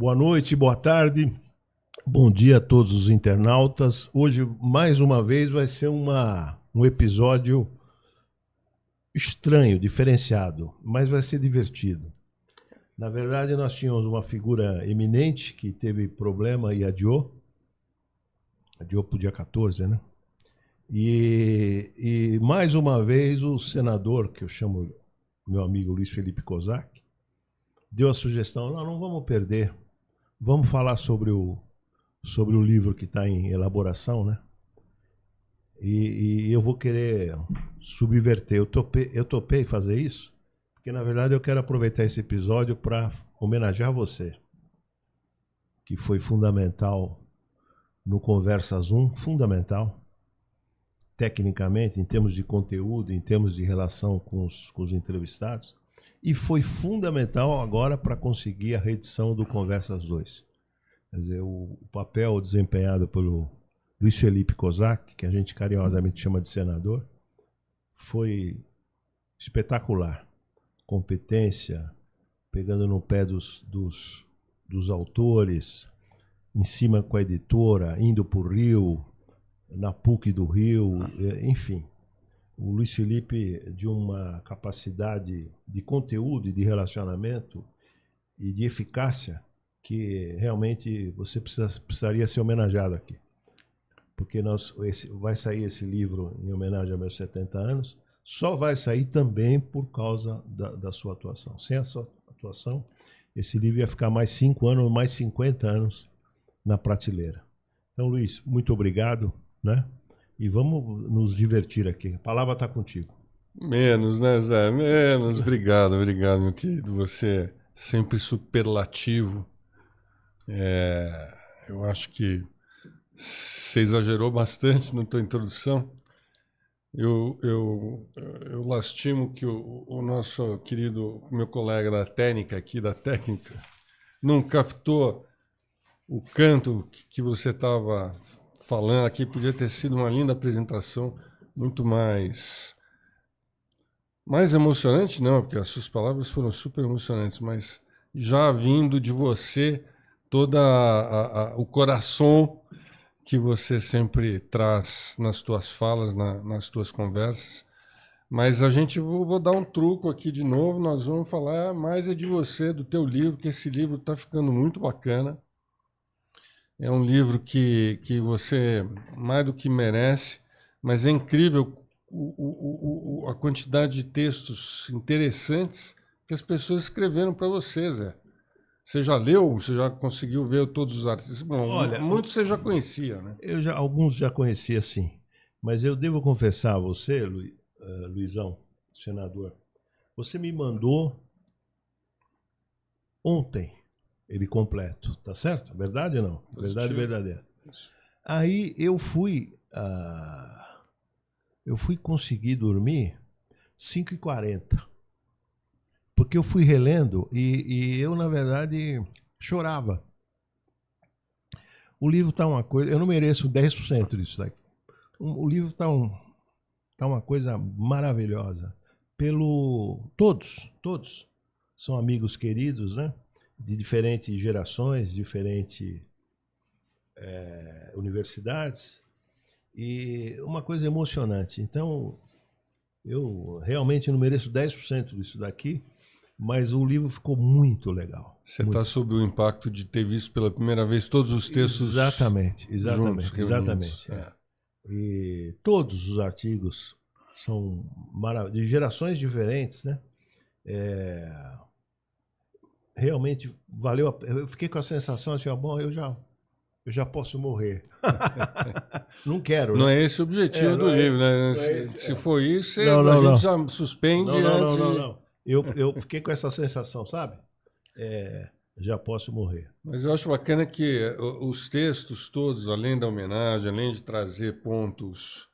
Boa noite, boa tarde, bom dia a todos os internautas. Hoje, mais uma vez, vai ser um episódio estranho, diferenciado, mas vai ser divertido. Na verdade, nós tínhamos uma figura eminente que teve problema e adiou para o dia 14, né? E mais uma vez o senador, que eu chamo meu amigo Luiz Felipe Kozak, deu a sugestão, não vamos perder, vamos falar sobre o livro que está em elaboração, né? E eu vou querer subverter, eu topei fazer isso, porque na verdade eu quero aproveitar esse episódio para homenagear você, que foi fundamental no Conversa Zoom, fundamental, tecnicamente, em termos de conteúdo, em termos de relação com os entrevistados, e foi fundamental agora para conseguir a reedição do Conversas 2. Quer dizer, o papel desempenhado pelo Luiz Felipe Kozak, que a gente carinhosamente chama de senador, foi espetacular. Competência, pegando no pé dos autores, em cima com a editora, indo para o Rio, na PUC do Rio, enfim. O Luiz Felipe, de uma capacidade de conteúdo e de relacionamento e de eficácia que realmente você precisaria ser homenageado aqui. Porque vai sair esse livro em homenagem aos meus 70 anos, só vai sair também por causa da sua atuação. Sem a sua atuação, esse livro ia ficar mais 5 anos, mais 50 anos na prateleira. Então, Luiz, muito obrigado, né? E vamos nos divertir aqui. A palavra está contigo. Menos, né, Zé? Menos. Obrigado, meu querido. Você sempre superlativo. Eu acho que você exagerou bastante na tua introdução. Eu lastimo que o nosso querido, meu colega da técnica, não captou o canto que você estava falando aqui. Podia ter sido uma linda apresentação, muito mais emocionante, não, porque as suas palavras foram super emocionantes, mas já vindo de você, todo o coração que você sempre traz nas tuas falas, nas tuas conversas. Mas vou dar um truco aqui de novo, nós vamos falar mais de você, do teu livro, que esse livro está ficando muito bacana. É um livro que você mais do que merece, mas é incrível a quantidade de textos interessantes que as pessoas escreveram para você, Zé. Você já leu? Você já conseguiu ver todos os artigos? Bom, olha, muitos você já conhecia, né? Alguns já conhecia, sim. Mas eu devo confessar a você, Luizão, senador, você me mandou ontem ele completo, tá certo? Verdade ou não? Positivo. Verdade verdadeira. Isso. Aí eu fui conseguir dormir 5h40. Porque eu fui relendo e eu, na verdade, chorava. O livro tá uma coisa... Eu não mereço 10% disso daqui. O livro tá uma coisa maravilhosa. Todos são amigos queridos, né? De diferentes gerações, diferentes universidades. E uma coisa emocionante. Então, eu realmente não mereço 10% disso daqui, mas o livro ficou muito legal. Você está sob o impacto de ter visto pela primeira vez todos os textos exatamente. Juntos. E todos os artigos são de gerações diferentes, né? Realmente valeu. Eu fiquei com a sensação assim, bom, eu já posso morrer. Não quero, né? Não é esse o objetivo do livro, né? Se for isso, a gente já suspende antes. Não. Eu fiquei com essa sensação, sabe? Já posso morrer. Mas eu acho bacana que os textos todos, além da homenagem, além de trazer pontos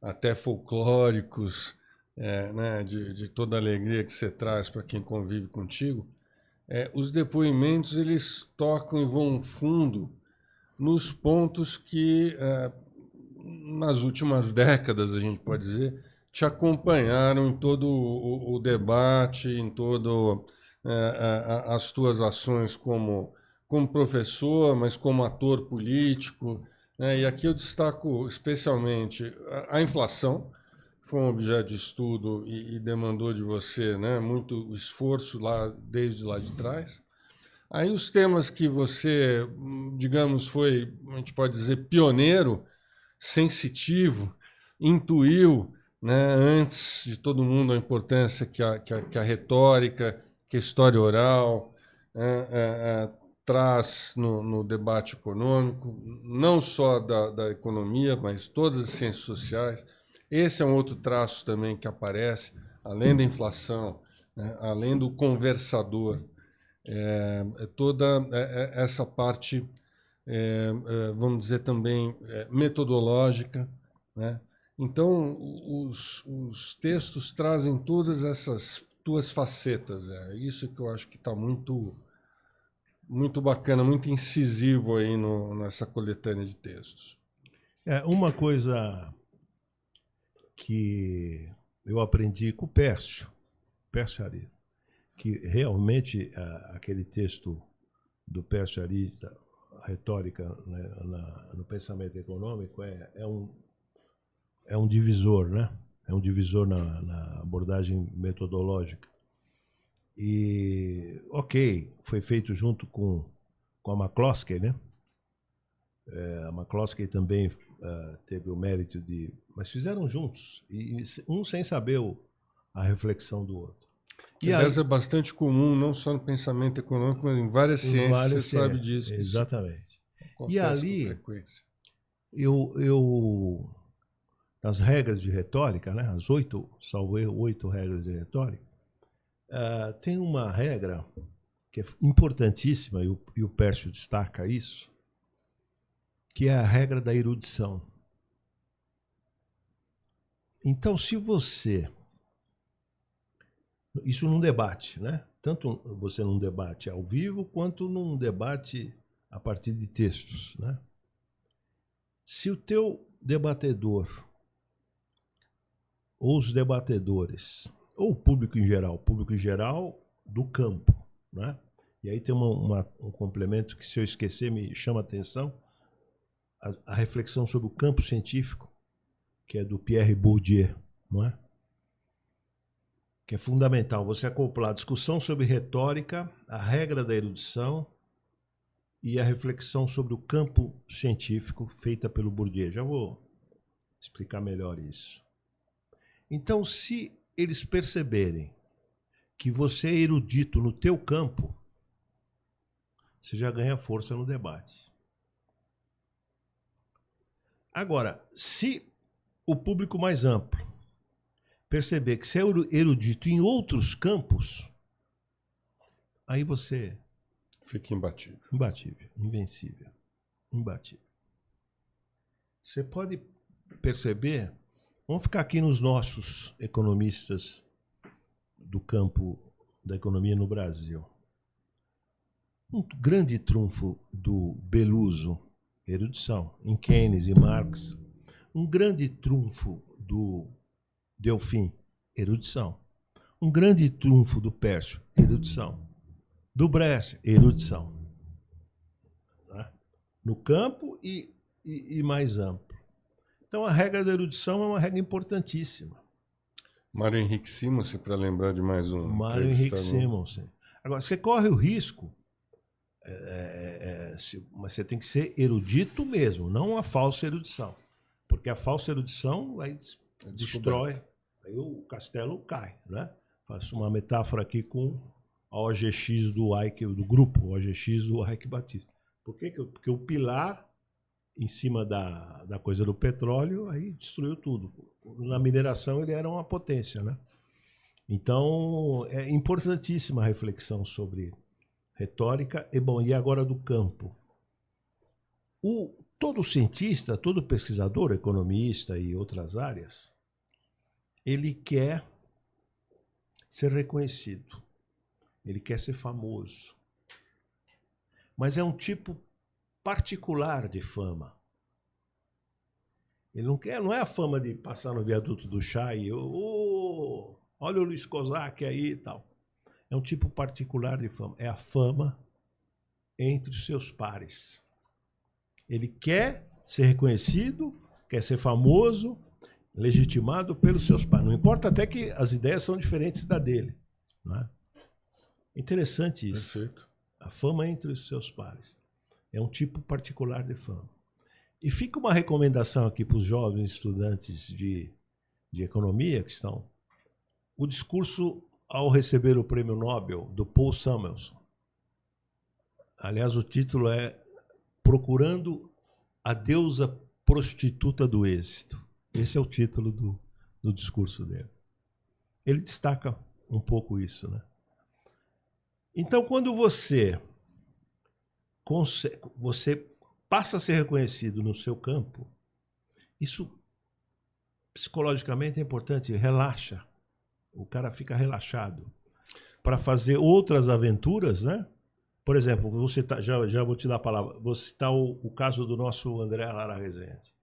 até folclóricos, né, de toda a alegria que você traz para quem convive contigo, os depoimentos eles tocam e vão fundo nos pontos que, nas últimas décadas, a gente pode dizer, te acompanharam em todo o debate, em todo as tuas ações como como professor, mas como ator político, né? E aqui eu destaco especialmente a inflação, que foi um objeto de estudo e demandou de você, né, muito esforço desde lá de trás. Aí os temas que você, digamos, foi, a gente pode dizer, pioneiro, sensitivo, intuiu, né, antes de todo mundo a importância que a retórica, que a história oral traz no debate econômico, não só da economia, mas todas as ciências sociais. Esse é um outro traço também que aparece, além da inflação, né, além do conversador, toda essa parte, vamos dizer também, metodológica, né? Então, os textos trazem todas essas duas facetas. É isso que eu acho que está muito, muito bacana, muito incisivo aí nessa coletânea de textos. Uma coisa que eu aprendi com o Pércio Ari, que realmente aquele texto do Pércio Ari, a retórica, né, no pensamento econômico, é um divisor, né? É um divisor na abordagem metodológica. E, ok, foi feito junto com a McCloskey, né? A McCloskey também teve o mérito de... Mas fizeram juntos, e um sem saber a reflexão do outro. Que, aliás, é bastante comum, não só no pensamento econômico, mas em várias ciências, você sabe disso. Exatamente. E ali, eu nas regras de retórica, né, as 8 regras de retórica, tem uma regra que é importantíssima, e o Pércio destaca isso, que é a regra da erudição. Então, se você... Isso num debate, né? Tanto você num debate ao vivo, quanto num debate a partir de textos, né? Se o teu debatedor, ou os debatedores, ou o público em geral do campo, né? E aí tem um complemento que, se eu esquecer, me chama a atenção, a reflexão sobre o campo científico, que é do Pierre Bourdieu, não é? Que é fundamental você acoplar a discussão sobre retórica, a regra da erudição e a reflexão sobre o campo científico feita pelo Bourdieu. Já vou explicar melhor isso. Então, se eles perceberem que você é erudito no teu campo, você já ganha força no debate. Agora, se o público mais amplo perceber que você é erudito em outros campos, aí você... fica imbatível. Imbatível, invencível, imbatível. Você pode perceber, vamos ficar aqui nos nossos economistas do campo da economia no Brasil. Um grande trunfo do Beluso, erudição, em Keynes e Marx. Um grande trunfo do Delfim, erudição. Um grande trunfo do Pércio, erudição. Do Brescia, erudição. No campo e mais amplo. Então, a regra da erudição é uma regra importantíssima. Mário Henrique Simonsen, para lembrar de mais um. Mário Henrique Simonsen. Agora, você corre o risco, mas você tem que ser erudito mesmo, não uma falsa erudição. Porque a falsa erudição aí destrói, aí o castelo cai, né? Faço uma metáfora aqui com a OGX do Ike, do grupo OGX do Ike Batista. Por quê? Porque o pilar em cima da coisa do petróleo aí destruiu tudo. Na mineração ele era uma potência, né? Então é importantíssima a reflexão sobre retórica e agora do campo. Todo cientista, todo pesquisador, economista e outras áreas, ele quer ser reconhecido, ele quer ser famoso. Mas é um tipo particular de fama. Ele não é a fama de passar no viaduto do chá e olha o Luiz Kozak aí e tal. É um tipo particular de fama. É a fama entre os seus pares. Ele quer ser reconhecido, quer ser famoso, legitimado pelos seus pares. Não importa até que as ideias são diferentes da dele. Não é? Interessante isso. Perfeito. A fama entre os seus pares. É um tipo particular de fama. E fica uma recomendação aqui para os jovens estudantes de economia que estão. O discurso ao receber o prêmio Nobel do Paul Samuelson. Aliás, o título é Procurando a Deusa Prostituta do Êxito. Esse é o título do discurso dele. Ele destaca um pouco isso, né? Então, quando você passa a ser reconhecido no seu campo, isso psicologicamente é importante, relaxa. O cara fica relaxado para fazer outras aventuras, né? Por exemplo, você já vou te dar a palavra, vou citar o caso do nosso André Lara Rezende.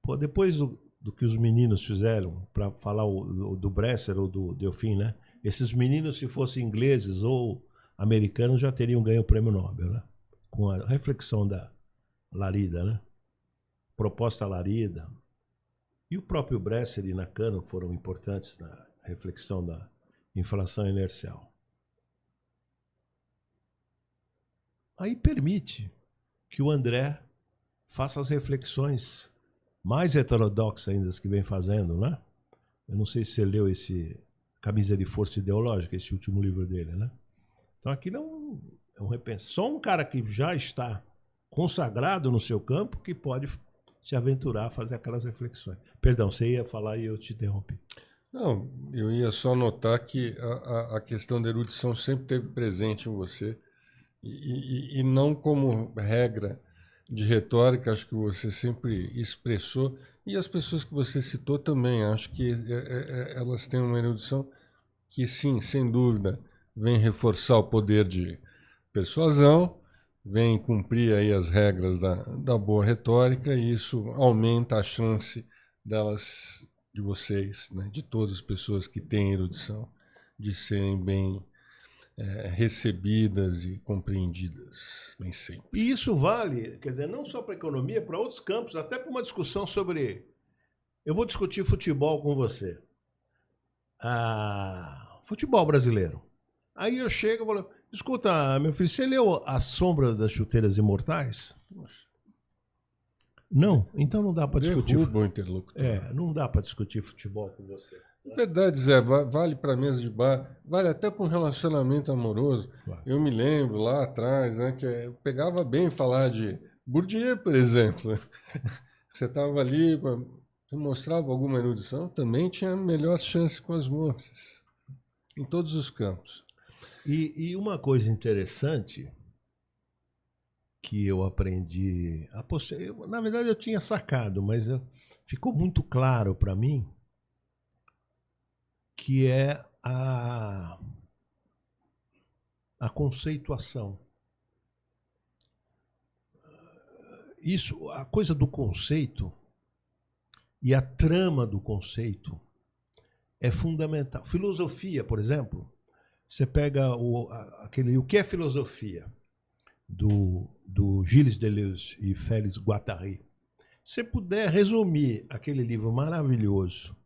Pô, depois do que os meninos fizeram, para falar do Bresser ou do Delfim, né? Esses meninos, se fossem ingleses ou americanos, já teriam ganho o prêmio Nobel, né? Com a reflexão da Larida, né? Proposta Larida. E o próprio Bresser e Nakano foram importantes na reflexão da inflação inercial. Aí permite que o André faça as reflexões mais heterodoxas ainda que vem fazendo, né? Eu não sei se você leu esse Camisa de Força Ideológica, esse último livro dele, né? Então aqui não é um repenso. Só um cara que já está consagrado no seu campo que pode se aventurar a fazer aquelas reflexões. Perdão, você ia falar e eu te interrompi. Não, eu ia só notar que a questão da erudição sempre esteve presente em você e não como regra de retórica, acho que você sempre expressou, e as pessoas que você citou também, acho que elas têm uma erudição que, sim, sem dúvida, vem reforçar o poder de persuasão, vem cumprir aí as regras da boa retórica, e isso aumenta a chance delas, de vocês, né, de todas as pessoas que têm erudição, de serem bem recebidas e compreendidas, nem sempre. E isso vale, quer dizer, não só para a economia, para outros campos, até para uma discussão sobre... Eu vou discutir futebol com você. Futebol brasileiro. Aí eu chego e falo, escuta, meu filho, você leu As Sombras das Chuteiras Imortais? Não? Então não dá para discutir. Derruba o interlocutor. Não dá para discutir futebol com você. É verdade, Zé, vale para mesa de bar, vale até para um relacionamento amoroso. Claro. Eu me lembro lá atrás, né, que eu pegava bem falar de Bourdieu, por exemplo. Você estava ali, você mostrava alguma erudição, também tinha melhor chance com as moças, em todos os campos. E uma coisa interessante que eu aprendi, na verdade eu tinha sacado, mas ficou muito claro para mim, que é a conceituação. Isso, a coisa do conceito e a trama do conceito é fundamental. Filosofia, por exemplo, você pega o que é filosofia, do Gilles Deleuze e Félix Guattari. Se você puder resumir aquele livro maravilhoso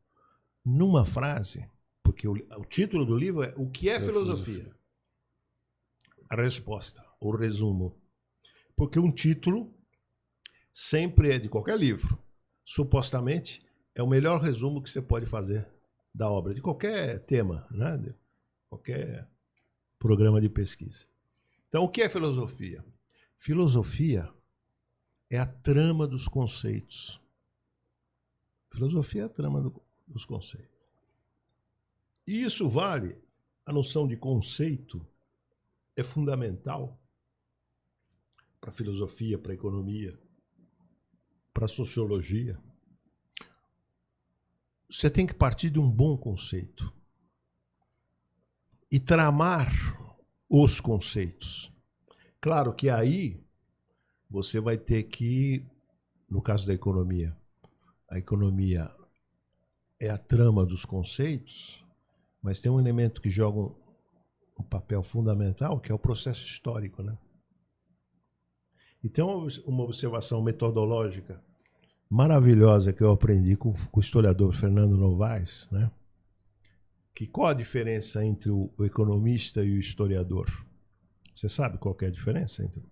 numa frase, porque o título do livro é O que é filosofia? A resposta, o resumo. Porque um título sempre é de qualquer livro. Supostamente é o melhor resumo que você pode fazer da obra, de qualquer tema, né? De qualquer programa de pesquisa. Então, o que é filosofia? Filosofia é a trama dos conceitos. Filosofia é a trama dos conceitos. E isso vale, a noção de conceito é fundamental para a filosofia, para a economia, para a sociologia. Você tem que partir de um bom conceito e tramar os conceitos. Claro que aí você vai ter que, no caso da economia, a economia é a trama dos conceitos, mas tem um elemento que joga um papel fundamental, que é o processo histórico, né? E tem uma observação metodológica maravilhosa que eu aprendi com o historiador Fernando Novaes, né? Que qual a diferença entre o economista e o historiador? Você sabe qual que é a diferença entre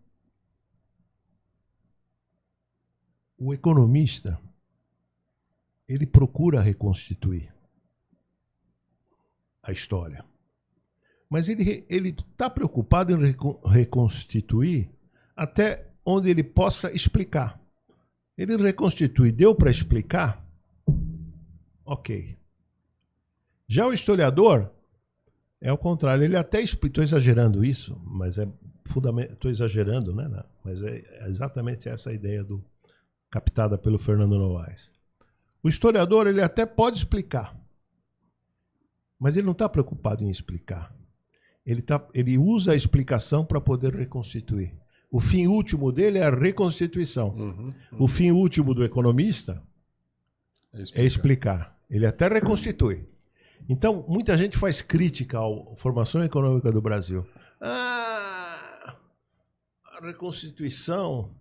o economista? Ele procura reconstituir a história, mas ele está preocupado em reconstituir até onde ele possa explicar. Ele reconstitui, deu para explicar? Ok. Já o historiador é o contrário, ele até explica, estou exagerando isso, mas é fundamental, estou exagerando, né? Não, mas é exatamente essa a ideia captada pelo Fernando Novaes. O historiador, ele até pode explicar, mas ele não está preocupado em explicar. Ele usa a explicação para poder reconstituir. O fim último dele é a reconstituição. O fim último do economista é explicar. Ele até reconstitui. Então, muita gente faz crítica à formação econômica do Brasil. A reconstituição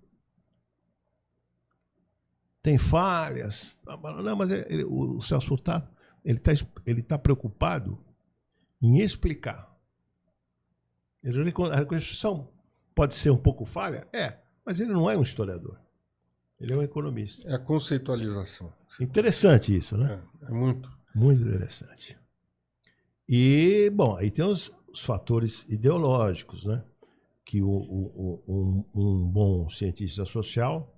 tem falhas. Não, mas o Celso Furtado ele tá preocupado em explicar. A reconstituição pode ser um pouco falha? Mas ele não é um historiador. Ele é um economista. É a conceitualização. Interessante isso, né? É muito. Muito interessante. E, bom, aí tem os fatores ideológicos, né? Que um bom cientista social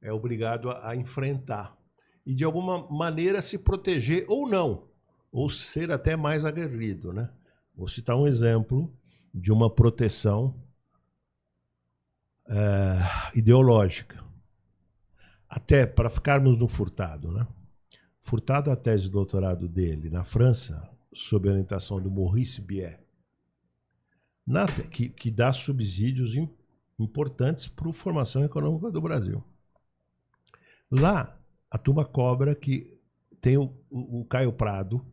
é obrigado a enfrentar. E, de alguma maneira, se proteger ou não. Ou ser até mais aguerrido, né? Vou citar um exemplo de uma proteção ideológica. Até para ficarmos no Furtado, né? Furtado, a tese de doutorado dele na França, sob a orientação do Maurice Bier, que dá subsídios importantes para a formação econômica do Brasil. Lá, a turma cobra que tem o Caio Prado.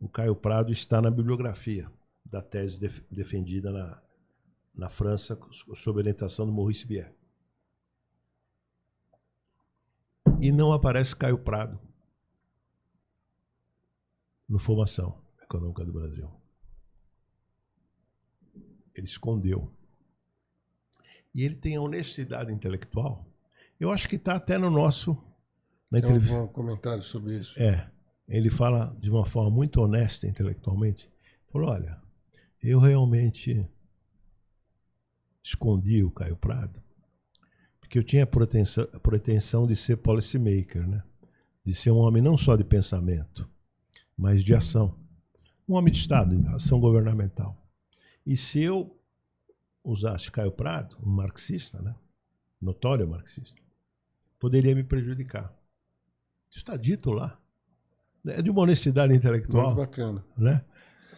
O Caio Prado está na bibliografia da tese defendida na França, sob a orientação do Maurice Bier. E não aparece Caio Prado no Formação Econômica do Brasil. Ele escondeu. E ele tem a honestidade intelectual. Eu acho que está até no nosso... Na entrevista. Tem um comentário sobre isso. Ele fala de uma forma muito honesta intelectualmente. Falou, olha, eu realmente escondi o Caio Prado porque eu tinha a pretensão de ser policymaker, né? De ser um homem não só de pensamento, mas de ação. Um homem de Estado, de ação governamental. E se eu usasse Caio Prado, um marxista, né? Notório marxista, poderia me prejudicar. Isso está dito lá. É de uma honestidade intelectual. Muito bacana. Né?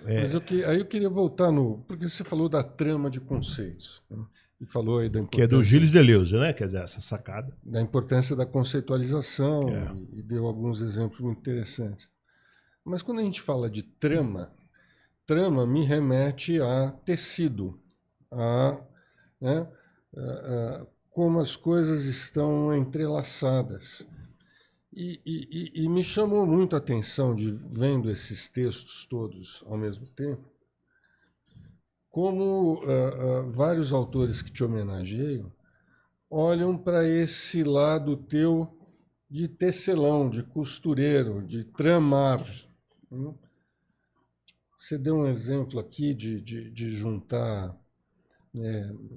Mas aí eu queria voltar porque você falou da trama de conceitos. Né? E falou aí da importância... Que é do Gilles Deleuze, né? Quer dizer, essa sacada. Da importância da conceitualização e deu alguns exemplos muito interessantes. Mas quando a gente fala de trama me remete a tecido, né, como as coisas estão entrelaçadas. E me chamou muito a atenção, vendo esses textos todos ao mesmo tempo, como vários autores que te homenageiam olham para esse lado teu de tecelão, de costureiro, de tramar. Você deu um exemplo aqui de juntar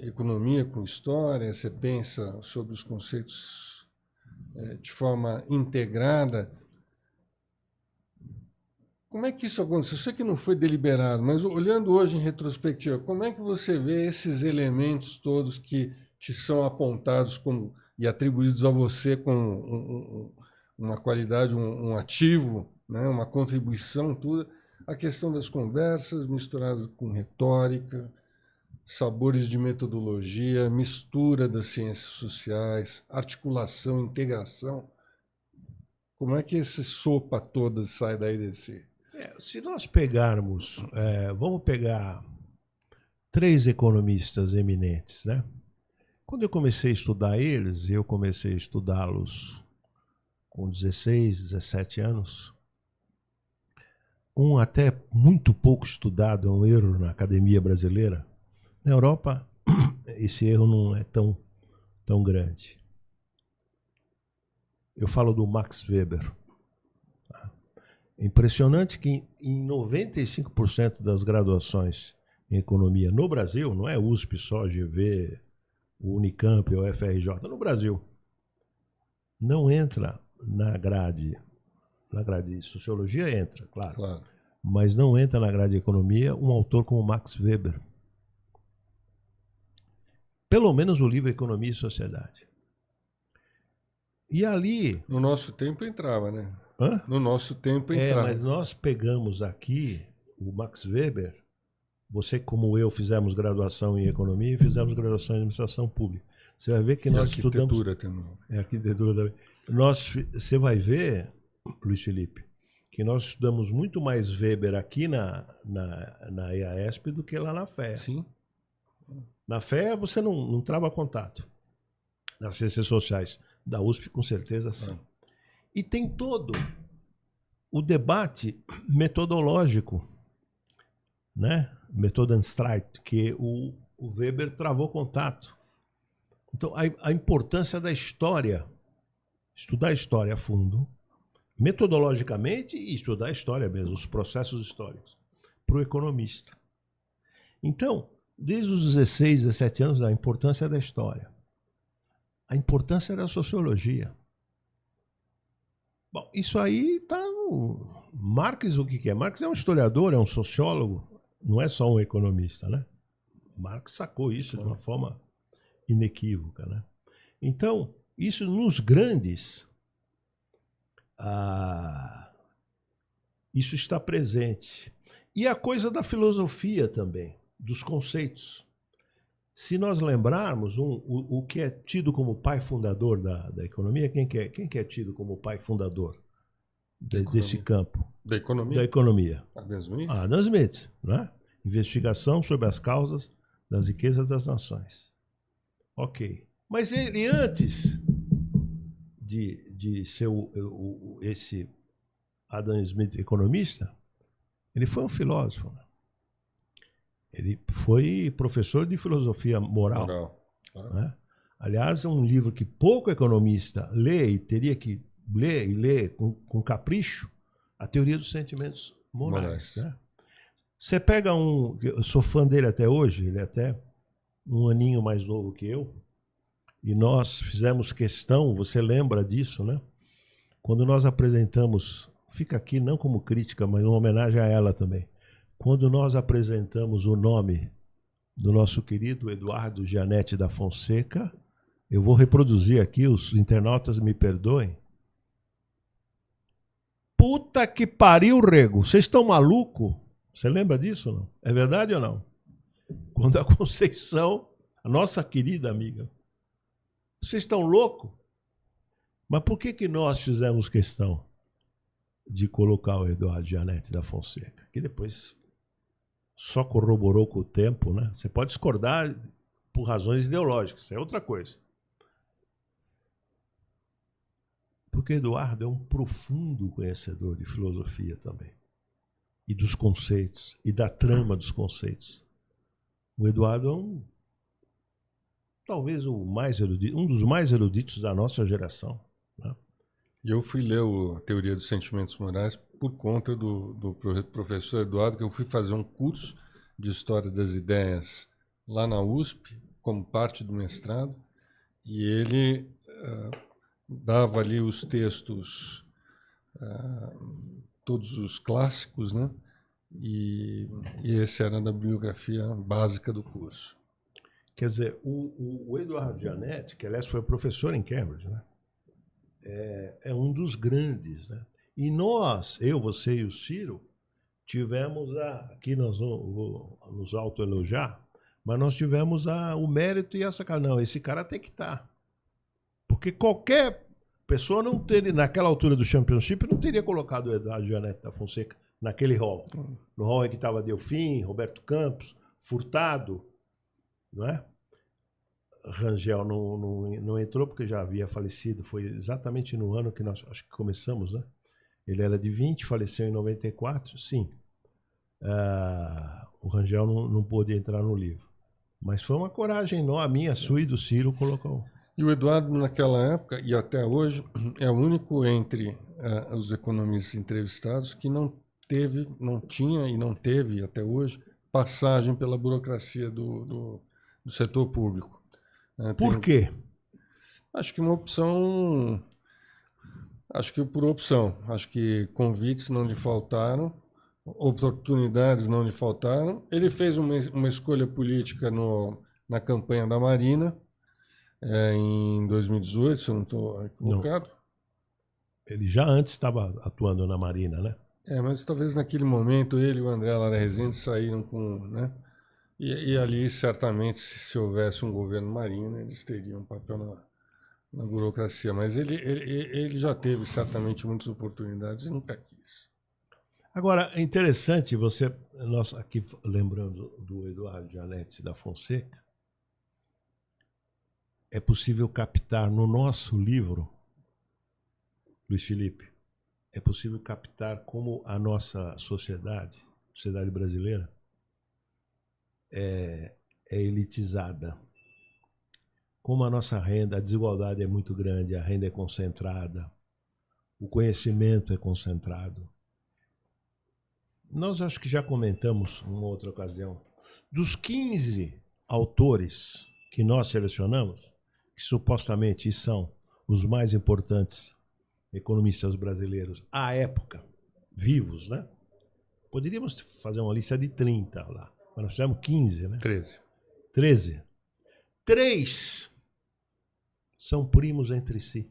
economia com história, você pensa sobre os conceitos de forma integrada. Como é que isso aconteceu? Eu sei que não foi deliberado, mas olhando hoje em retrospectiva, como é que você vê esses elementos todos que te são apontados e atribuídos a você com uma qualidade, um ativo, né, uma contribuição, tudo? A questão das conversas misturadas com retórica, sabores de metodologia, mistura das ciências sociais, articulação, integração. Como é que essa sopa toda sai daí desse... Se nós pegarmos, vamos pegar 3 economistas eminentes, né? Quando eu comecei a estudar eles, eu comecei a estudá-los com 16, 17 anos. Um até muito pouco estudado, é um erro na academia brasileira. Na Europa, esse erro não é tão grande. Eu falo do Max Weber. É impressionante que em 95% das graduações em economia no Brasil, não é USP só, GV, o Unicamp ou FRJ, no Brasil, não entra na grade de sociologia entra, claro, mas não entra na grade de economia um autor como Max Weber. Pelo menos o livro Economia e Sociedade. E ali... No nosso tempo entrava, né? Hã? No nosso tempo entrava. Mas nós pegamos aqui o Max Weber, você como eu fizemos graduação em economia e fizemos graduação em administração pública. Você vai ver que nós estudamos... também. Arquitetura também. Você vai ver, Luiz Felipe, que nós estudamos muito mais Weber aqui na EASP do que lá na FEA. Sim. Na FEA você não trava contato. Nas ciências sociais da USP, com certeza, sim. E tem todo o debate metodológico, né? Methodenstreit, que o Weber travou contato. Então, a importância da história, estudar a história a fundo, metodologicamente, e estudar a história mesmo, os processos históricos, para o economista. Então, desde os 16, 17 anos, a importância da história. A importância da sociologia. Bom, isso aí está no... Marx, o que é? Marx é um historiador, é um sociólogo, não é só um economista, né? Marx sacou isso de uma forma inequívoca, né? Então, isso nos grandes, isso está presente. E a coisa da filosofia também, dos conceitos. Se nós lembrarmos o que é tido como pai fundador da economia, quem que é tido como pai fundador desse campo? Da economia? Da economia. Adam Smith? Adam Smith, né? Investigação sobre as causas das riquezas das nações. Ok. Mas ele, antes de ser esse Adam Smith economista, ele foi um filósofo, né? Ele foi professor de filosofia moral. Né? Aliás, é um livro que pouco economista lê e teria que ler e ler com capricho, a teoria dos sentimentos morais. Né? Você pega eu sou fã dele até hoje, ele é até um aninho mais novo que eu, e nós fizemos questão, você lembra disso, né? Quando nós apresentamos, fica aqui não como crítica, mas uma homenagem a ela também. Quando nós apresentamos o nome do nosso querido Eduardo Gianetti da Fonseca, eu vou reproduzir aqui, os internautas me perdoem. Puta que pariu, Rego! Vocês estão malucos? Você lembra disso ou não? É verdade ou não? Quando a Conceição, a nossa querida amiga, vocês estão loucos? Mas por que nós fizemos questão de colocar o Eduardo Gianetti da Fonseca? Que depois... só corroborou com o tempo, né? Você pode discordar por razões ideológicas, isso é outra coisa. Porque Eduardo é um profundo conhecedor de filosofia também. E dos conceitos, e da trama dos conceitos. O Eduardo é talvez um dos mais eruditos da nossa geração, né? E eu fui ler a Teoria dos Sentimentos Morais por conta do professor Eduardo, que eu fui fazer um curso de História das Ideias lá na USP, como parte do mestrado, e ele dava ali os textos, todos os clássicos, né? E esse era da bibliografia básica do curso. Quer dizer, o Eduardo Gianetti, que aliás foi professor em Cambridge, né? É um dos grandes, né? E nós, eu, você e o Ciro, tivemos aqui nós vamos nos autoelogiar, mas nós tivemos o mérito e essa cara. Não, esse cara tem que estar. Porque qualquer pessoa não teria, naquela altura do Championship, não teria colocado o Eduardo Gianetti da Fonseca naquele hall. No hall em que estava Delfim, Roberto Campos, Furtado, não é? Rangel não entrou porque já havia falecido. Foi exatamente no ano que nós acho que começamos, né? Ele era de 20, faleceu em 94, sim. O Rangel não pôde entrar no livro. Mas foi uma coragem a minha, a sua e do Ciro colocou. E o Eduardo, naquela época, e até hoje, é o único entre os economistas entrevistados que não tinha e não teve, até hoje, passagem pela burocracia do setor público. Por quê? Acho que uma opção... Acho que por opção. Acho que convites não lhe faltaram, oportunidades não lhe faltaram. Ele fez uma escolha política na campanha da Marina, em 2018, se eu não estou equivocado. Não. Ele já antes estava atuando na Marina, né? Mas talvez naquele momento ele e o André Lara Rezende saíram com... Né? E ali, certamente, se houvesse um governo marinho, eles teriam um papel na burocracia. Mas ele já teve, certamente, muitas oportunidades e nunca quis. Agora, é interessante você... Nós aqui, lembrando do Eduardo Janete da Fonseca, é possível captar no nosso livro, Luiz Felipe, é possível captar como a nossa sociedade brasileira, é elitizada. Como a nossa renda, a desigualdade é muito grande, a renda é concentrada, o conhecimento é concentrado. Nós acho que já comentamos uma outra ocasião, dos 15 autores que nós selecionamos, que supostamente são os mais importantes economistas brasileiros à época, vivos, né? Poderíamos fazer uma lista de 30 lá, mas nós fizemos 15, né? 13. 3 são primos entre si.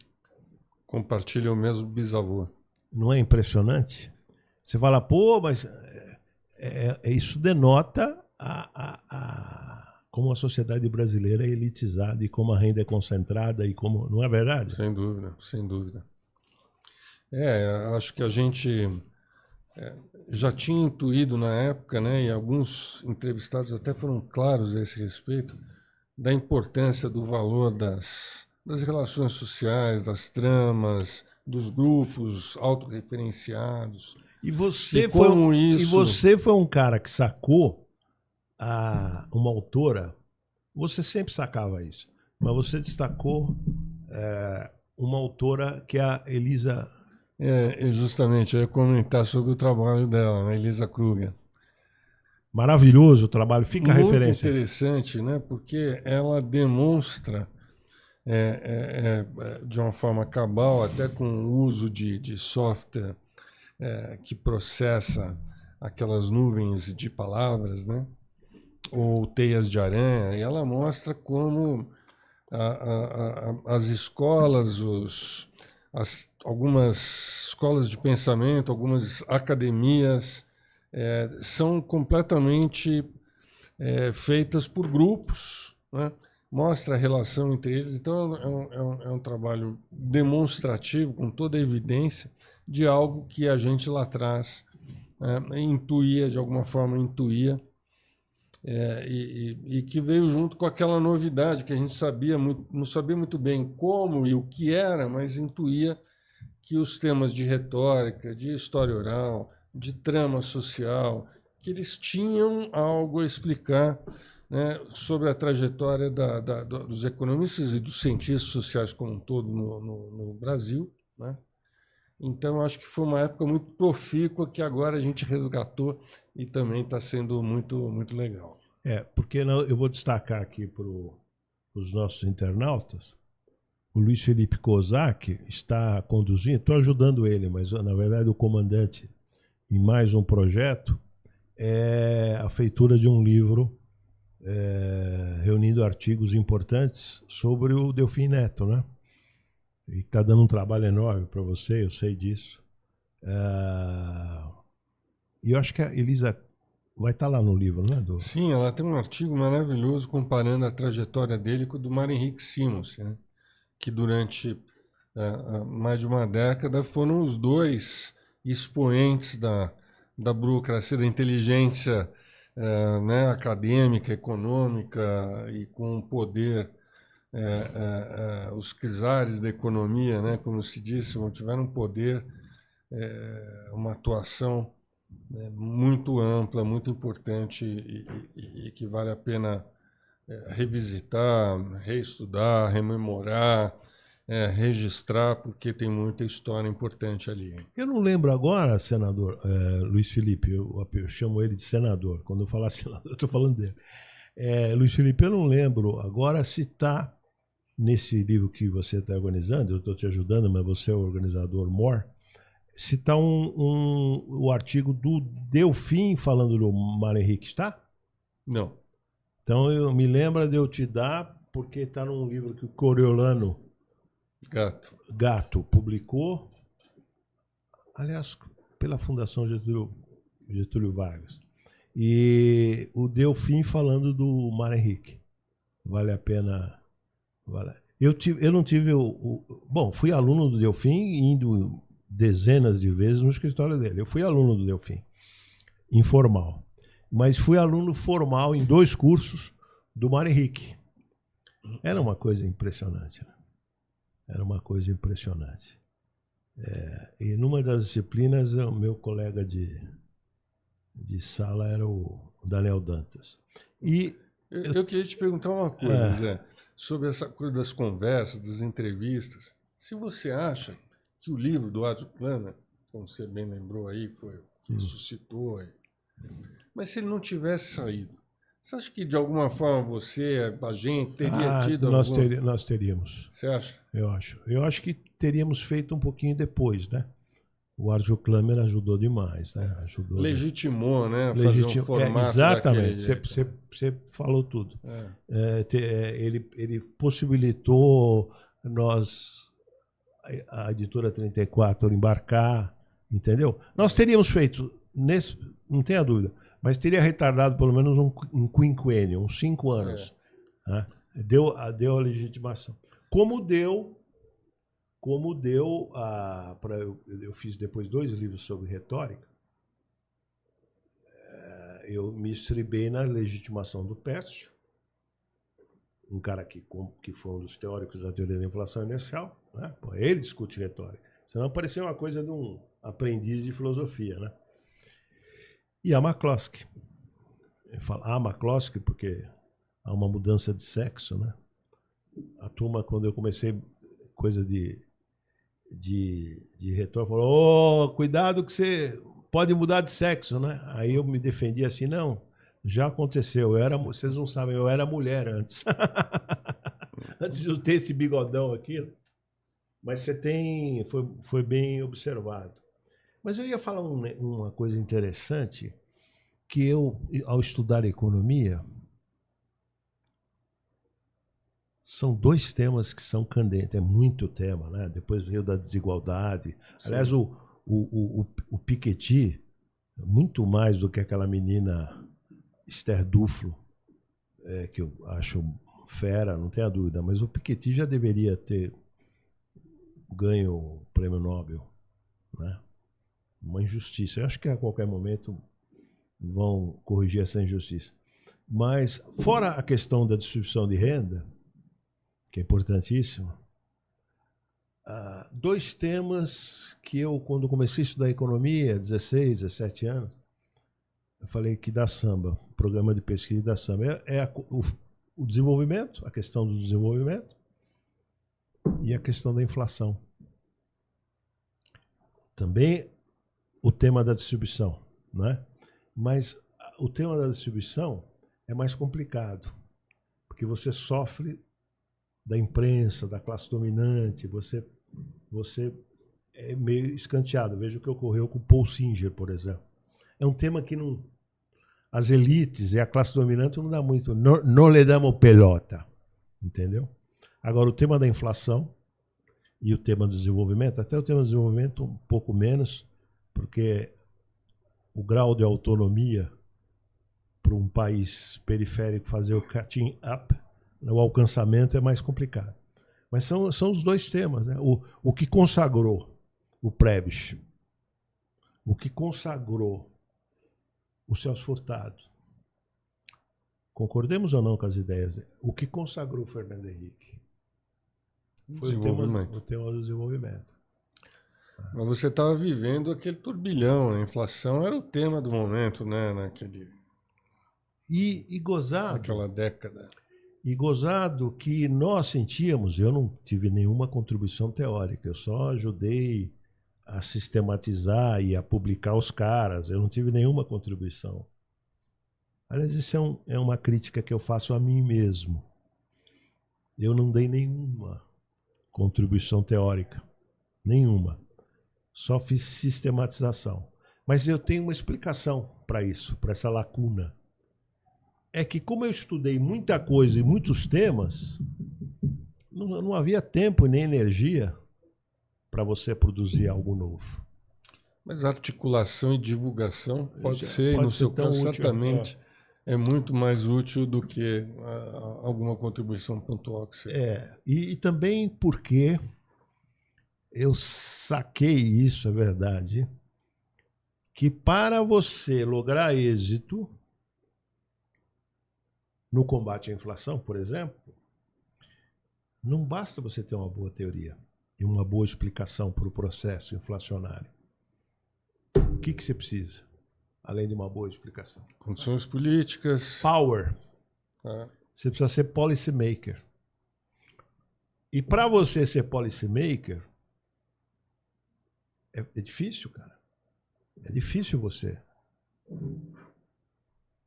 Compartilham o mesmo bisavô. Não é impressionante? Você fala, pô, mas isso denota como a sociedade brasileira é elitizada e como a renda é concentrada e como... Não é verdade? Sem dúvida, sem dúvida. Acho que a gente já tinha intuído na época, né, e alguns entrevistados até foram claros a esse respeito, da importância do valor das relações sociais, das tramas, dos grupos autorreferenciados. E você foi um cara que sacou uma autora, você sempre sacava isso, mas você destacou uma autora que é a Elisa... Justamente, eu ia comentar sobre o trabalho dela, né, Elisa Kruger. Maravilhoso o trabalho, fica a referência. Muito interessante, né, porque ela demonstra de uma forma cabal, até com o uso de software que processa aquelas nuvens de palavras, né, ou teias de aranha, e ela mostra como as escolas, algumas escolas de pensamento, algumas academias são completamente feitas por grupos, né? Mostra a relação entre eles. Então é um trabalho demonstrativo, com toda a evidência, de algo que a gente lá atrás intuía, de alguma forma intuía, e que veio junto com aquela novidade que a gente não sabia muito bem como e o que era, mas intuía que os temas de retórica, de história oral, de trama social, que eles tinham algo a explicar, né, sobre a trajetória dos economistas e dos cientistas sociais como um todo no Brasil, né? Então, acho que foi uma época muito profícua que agora a gente resgatou e também está sendo muito, muito legal. Porque eu vou destacar aqui para os nossos internautas, o Luiz Felipe Kozak está conduzindo, estou ajudando ele, mas na verdade o comandante em mais um projeto é a feitura de um livro reunindo artigos importantes sobre o Delfim Neto, né? E está dando um trabalho enorme para você, eu sei disso. E eu acho que a Elisa vai estar lá no livro, né? Sim, ela tem um artigo maravilhoso comparando a trajetória dele com o do Mário Henrique Simons, né? Que durante mais de uma década foram os dois expoentes da burocracia, da inteligência né, acadêmica, econômica e com poder, os czares da economia, né, como se disse, tiveram um poder, uma atuação, né, muito ampla, muito importante e que vale a pena revisitar, reestudar, rememorar, registrar, porque tem muita história importante ali. Eu não lembro agora, senador Luiz Felipe, eu chamo ele de senador. Quando eu falar senador, eu estou falando dele. Luiz Felipe, eu não lembro agora se está nesse livro que você está organizando, eu estou te ajudando, mas você é o organizador maior, se está o artigo do Delfim falando do Mário Henrique, está? Não. Então eu me lembro de eu te dar, porque está num livro que o Coriolano Gato publicou, aliás, pela Fundação Getúlio Vargas. E o Delfim falando do Mário Henrique. Vale a pena. Eu não tive bom, fui aluno do Delfim, indo dezenas de vezes no escritório dele. Eu fui aluno do Delfim, informal. Mas fui aluno formal em 2 cursos do Mário Henrique. Era uma coisa impressionante. Né? Era uma coisa impressionante. E numa das disciplinas, o meu colega de sala era o Daniel Dantas. E eu queria te perguntar uma coisa, Zé, sobre essa coisa das conversas, das entrevistas. Se você acha que o livro do Átila Klahmer, como você bem lembrou aí, foi que suscitou, mas se ele não tivesse saído, você acha que de alguma forma a gente, teria tido nós teríamos. Você acha? Eu acho. Eu acho que teríamos feito um pouquinho depois, né? O Átila Klahmer ajudou demais, né? Legitimou, né? Fazer um formato exatamente, você falou tudo. Ele possibilitou a editora 34, embarcar, entendeu? Nós teríamos feito, não tenha dúvida, mas teria retardado pelo menos um quinquênio, uns 5 anos. Né? Deu a legitimação. Como deu eu fiz depois 2 livros sobre retórica, eu me estribei na legitimação do Pércio, um cara que foi um dos teóricos da teoria da inflação inercial, né? Pô, ele discute retórica. Senão parecia uma coisa de um aprendiz de filosofia, né? E a McCloskey. Eu falo a McCloskey porque há uma mudança de sexo, né? A turma, quando eu comecei coisa de retórica, falou: cuidado que você pode mudar de sexo, né? Aí eu me defendi assim, não, já aconteceu, vocês não sabem, eu era mulher antes. Antes de eu ter esse bigodão aqui. Mas você foi bem observado. Mas eu ia falar uma coisa interessante, que eu, ao estudar economia, são 2 temas que são candentes, é muito tema, né? Depois veio da desigualdade. Sim. Aliás, o Piketty, muito mais do que aquela menina Esther Duflo, que eu acho fera, não tenha dúvida, mas o Piketty já deveria ter ganho o prêmio Nobel, né? Uma injustiça. Eu acho que a qualquer momento vão corrigir essa injustiça. Mas, fora a questão da distribuição de renda, que é importantíssimo, 2 temas que eu, quando comecei a estudar economia, 16, 17 anos, eu falei que dá samba, o programa de pesquisa da samba. O desenvolvimento, a questão do desenvolvimento e a questão da inflação. Também o tema da distribuição, né? Mas o tema da distribuição é mais complicado, porque você sofre da imprensa, da classe dominante, você é meio escanteado. Veja o que ocorreu com o Paul Singer, por exemplo. É um tema que não, as elites e a classe dominante não dá muito, não lhe damos pelota, entendeu? Agora, o tema da inflação e o tema do desenvolvimento, até o tema do desenvolvimento um pouco menos, porque o grau de autonomia para um país periférico fazer o catching up, o alcançamento é mais complicado. Mas são os 2 temas, né? O que consagrou o Prebisch, o que consagrou o Celso Furtado concordemos ou não com as ideias, o que consagrou o Fernando Henrique foi o tema do desenvolvimento. Mas você estava vivendo aquele turbilhão, a inflação era o tema do momento, né? E gozado. Naquela década. E gozado que nós sentíamos, eu não tive nenhuma contribuição teórica, eu só ajudei a sistematizar e a publicar os caras, eu não tive nenhuma contribuição. Aliás, isso é uma crítica que eu faço a mim mesmo. Eu não dei nenhuma contribuição teórica, nenhuma. Só fiz sistematização. Mas eu tenho uma explicação para isso, para essa lacuna. É que como eu estudei muita coisa e muitos temas, não havia tempo nem energia para você produzir algo novo. Mas articulação e divulgação pode ser no seu caso, certamente é muito mais útil do que alguma contribuição pontual que você... E também porque eu saquei isso, é verdade, que para você lograr êxito no combate à inflação, por exemplo, não basta você ter uma boa teoria e uma boa explicação para o processo inflacionário. O que você precisa, além de uma boa explicação? Condições políticas. Power. Você precisa ser policy maker. E para você ser policy maker, é difícil, cara. É difícil você.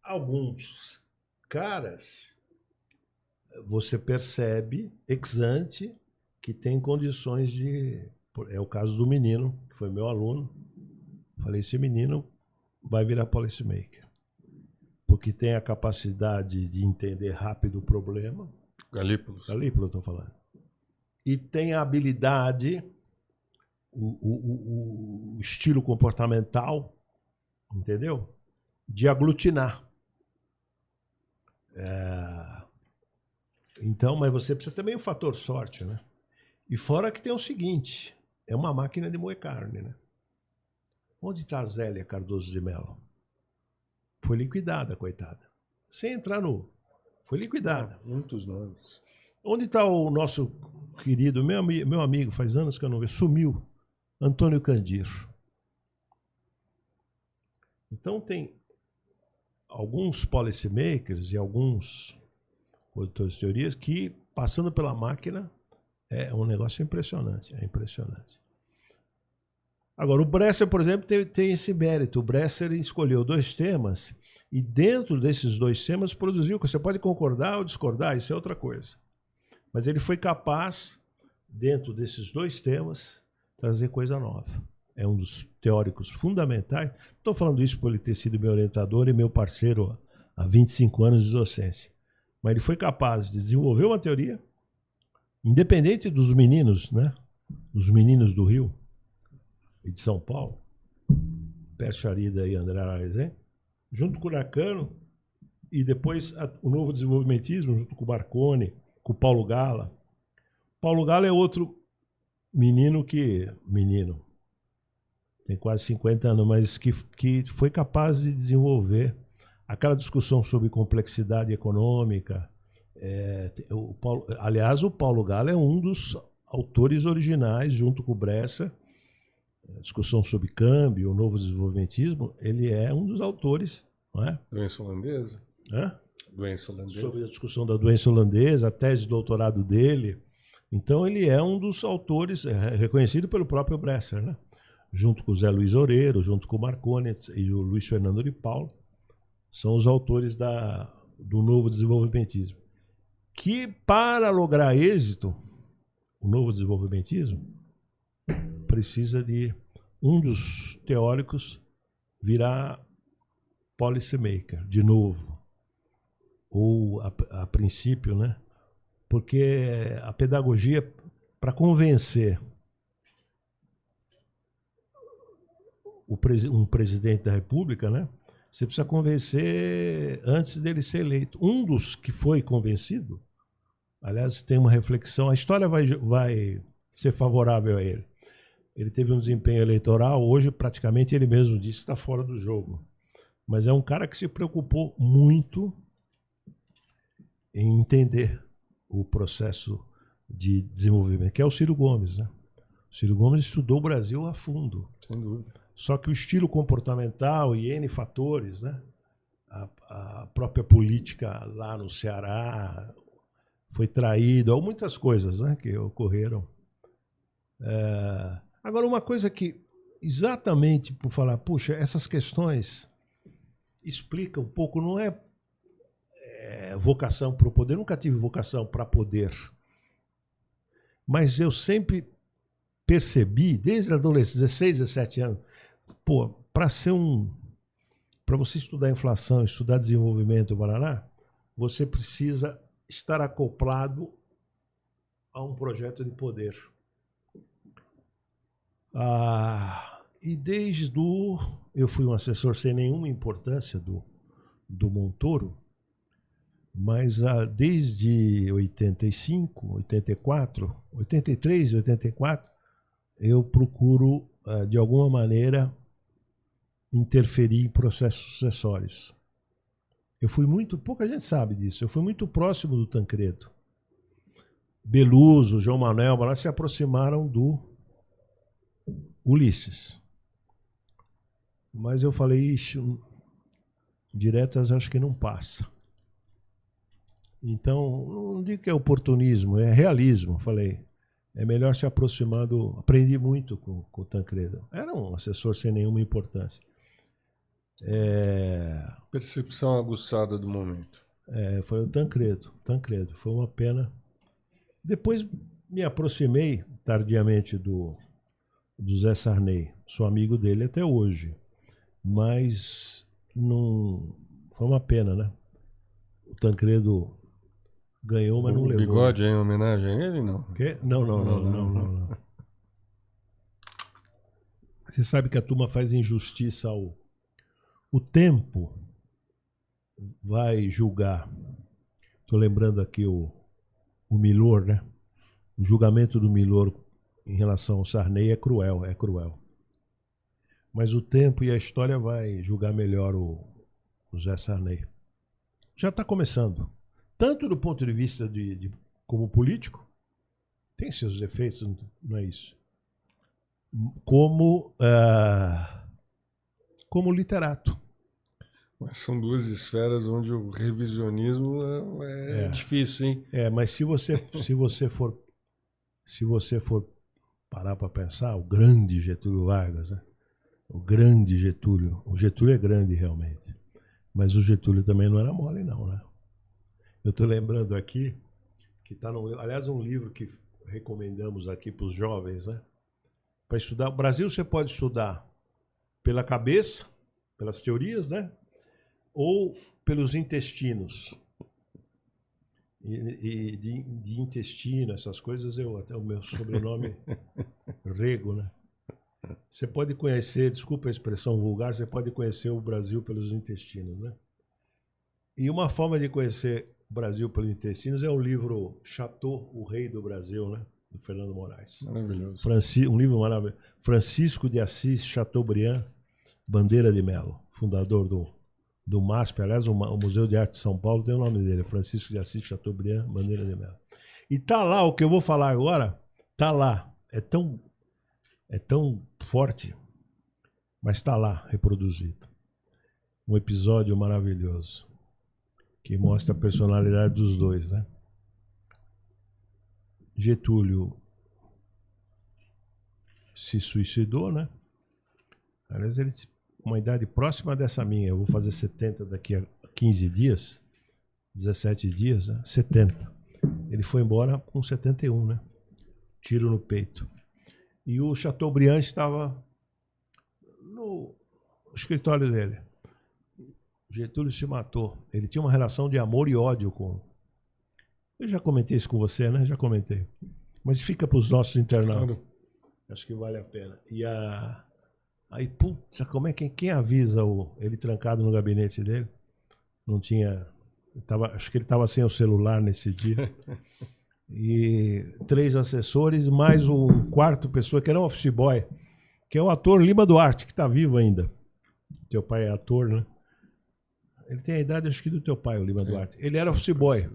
Alguns caras, você percebe ex ante que tem condições de... É o caso do menino, que foi meu aluno. Falei, esse menino vai virar policymaker. Porque tem a capacidade de entender rápido o problema. Galípolis. Galípolis, eu estou falando. E tem a habilidade, o estilo comportamental, entendeu? De aglutinar. Então, mas você precisa também o fator sorte, né? E fora que tem o seguinte, é uma máquina de moer carne, né? Onde está a Zélia Cardoso de Mello? Foi liquidada, coitada. Sem entrar no... Foi liquidada. Muitos nomes. Onde está o nosso querido, meu amigo, faz anos que eu não vejo, sumiu, Antônio Candir. Então tem alguns policymakers e alguns produtores de teorias que, passando pela máquina, é um negócio impressionante, é impressionante. Agora, o Bresser, por exemplo, tem esse mérito. O Bresser escolheu 2 temas e dentro desses 2 temas produziu, você pode concordar ou discordar, isso é outra coisa. Mas ele foi capaz, dentro desses 2 temas, trazer coisa nova. É um dos teóricos fundamentais. Estou falando isso por ele ter sido meu orientador e meu parceiro há 25 anos de docência. Mas ele foi capaz de desenvolver uma teoria, independente dos meninos, né? Os meninos do Rio e de São Paulo, Pércio Arida e André Arezé, junto com o Nakano, e depois o novo desenvolvimentismo, junto com o Marconi, com o Paulo Gala. Paulo Gala é outro menino tem quase 50 anos, mas que foi capaz de desenvolver aquela discussão sobre complexidade econômica. Aliás, o Paulo Gala é um dos autores originais, junto com o Bresser, a discussão sobre câmbio, o novo desenvolvimentismo, ele é um dos autores, não é? Doença holandesa? Doença holandesa. Sobre a discussão da doença holandesa, a tese de doutorado dele. Então, ele é um dos autores, reconhecido pelo próprio Bresser, né? Junto com o Zé Luiz Oreiro, junto com o Marconi e o Luiz Fernando de Paulo, são os autores do novo desenvolvimentismo. Que, para lograr êxito, o novo desenvolvimentismo precisa de um dos teóricos virar policymaker, de novo. Ou, a princípio, né? Porque a pedagogia, para convencer um presidente da República, né? Você precisa convencer antes dele ser eleito. Um dos que foi convencido, aliás, tem uma reflexão, a história vai ser favorável a ele. Ele teve um desempenho eleitoral, hoje praticamente ele mesmo disse que está fora do jogo. Mas é um cara que se preocupou muito em entender o processo de desenvolvimento, que é o Ciro Gomes, né? O Ciro Gomes estudou o Brasil a fundo. Sem dúvida. Só que o estilo comportamental e N fatores, né? A própria política lá no Ceará foi traída, ou muitas coisas, né, que ocorreram. Agora, uma coisa que, exatamente por falar, puxa, essas questões explicam um pouco, não é vocação para o poder, eu nunca tive vocação para poder, mas eu sempre percebi, desde a adolescência, 16, 17 anos, pô, para você estudar inflação, estudar desenvolvimento, você precisa estar acoplado a um projeto de poder. E eu fui um assessor sem nenhuma importância do Montoro, mas desde 85, 84, 83 e 84, eu procuro, de alguma maneira, interferir em processos sucessórios. Pouca gente sabe disso, eu fui muito próximo do Tancredo. Beluso, João Manuel, se aproximaram do Ulisses. Mas eu falei, ixi, diretas acho que não passa. Então, não digo que é oportunismo, é realismo. Falei, é melhor se aproximar do... Aprendi muito com o Tancredo. Era um assessor sem nenhuma importância. Percepção aguçada do momento. Foi o Tancredo. Foi uma pena. Depois me aproximei tardiamente do Zé Sarney. Sou amigo dele até hoje. Mas não... foi uma pena, né? O Tancredo ganhou, mas não levou. O bigode é em homenagem a ele, não? Quê? Não. Você sabe que a turma faz injustiça ao... O tempo vai julgar. Estou lembrando aqui o Milor, né? O julgamento do Milor em relação ao Sarney é cruel. Mas o tempo e a história vai julgar melhor o Zé Sarney. Já está começando. Tanto do ponto de vista como político, tem seus efeitos, não é isso? Como literato. Mas são duas esferas onde o revisionismo é difícil, hein? Mas se você for parar para pensar, o grande Getúlio Vargas, né? O grande Getúlio. O Getúlio é grande realmente. Mas o Getúlio também não era mole, não, né? Eu estou lembrando aqui que está aliás, um livro que recomendamos aqui para os jovens, né? Para estudar. O Brasil você pode estudar pela cabeça, pelas teorias, né? Ou pelos intestinos. E de intestino, essas coisas, até o meu sobrenome Rego, né? Você pode conhecer, desculpa a expressão vulgar, você pode conhecer o Brasil pelos intestinos, né? E uma forma de conhecer o Brasil pelos intestinos é o livro Chateau, o Rei do Brasil, né? Do Fernando Moraes. Maravilhoso. Um livro maravilhoso. Francisco de Assis Chateaubriand Bandeira de Melo, fundador do MASP, aliás, o Museu de Arte de São Paulo tem o nome dele, Francisco de Assis Chateaubriand Bandeira de Melo. E tá lá, o que eu vou falar agora, tá lá. É tão forte, mas está lá reproduzido. Um episódio maravilhoso que mostra a personalidade dos dois, né? Getúlio se suicidou, né? Aliás, ele uma idade próxima dessa minha. Eu vou fazer 70 daqui a 15 dias, 17 dias, né? 70. Ele foi embora com 71, né? Tiro no peito. E o Chateaubriand estava no escritório dele. Getúlio se matou. Ele tinha uma relação de amor e ódio com... Eu já comentei isso com você, né? Já comentei. Mas fica para os nossos internautas. Acho que vale a pena. Aí, putz, como é que quem avisa ele trancado no gabinete dele? Não tinha... acho que ele estava sem o celular nesse dia. E 3 assessores, mais um quarto pessoa, que era um office boy, que é o ator Lima Duarte, que está vivo ainda. Teu pai é ator, né? Ele tem a idade, acho que, do teu pai, o Lima Duarte. Ele era office boy.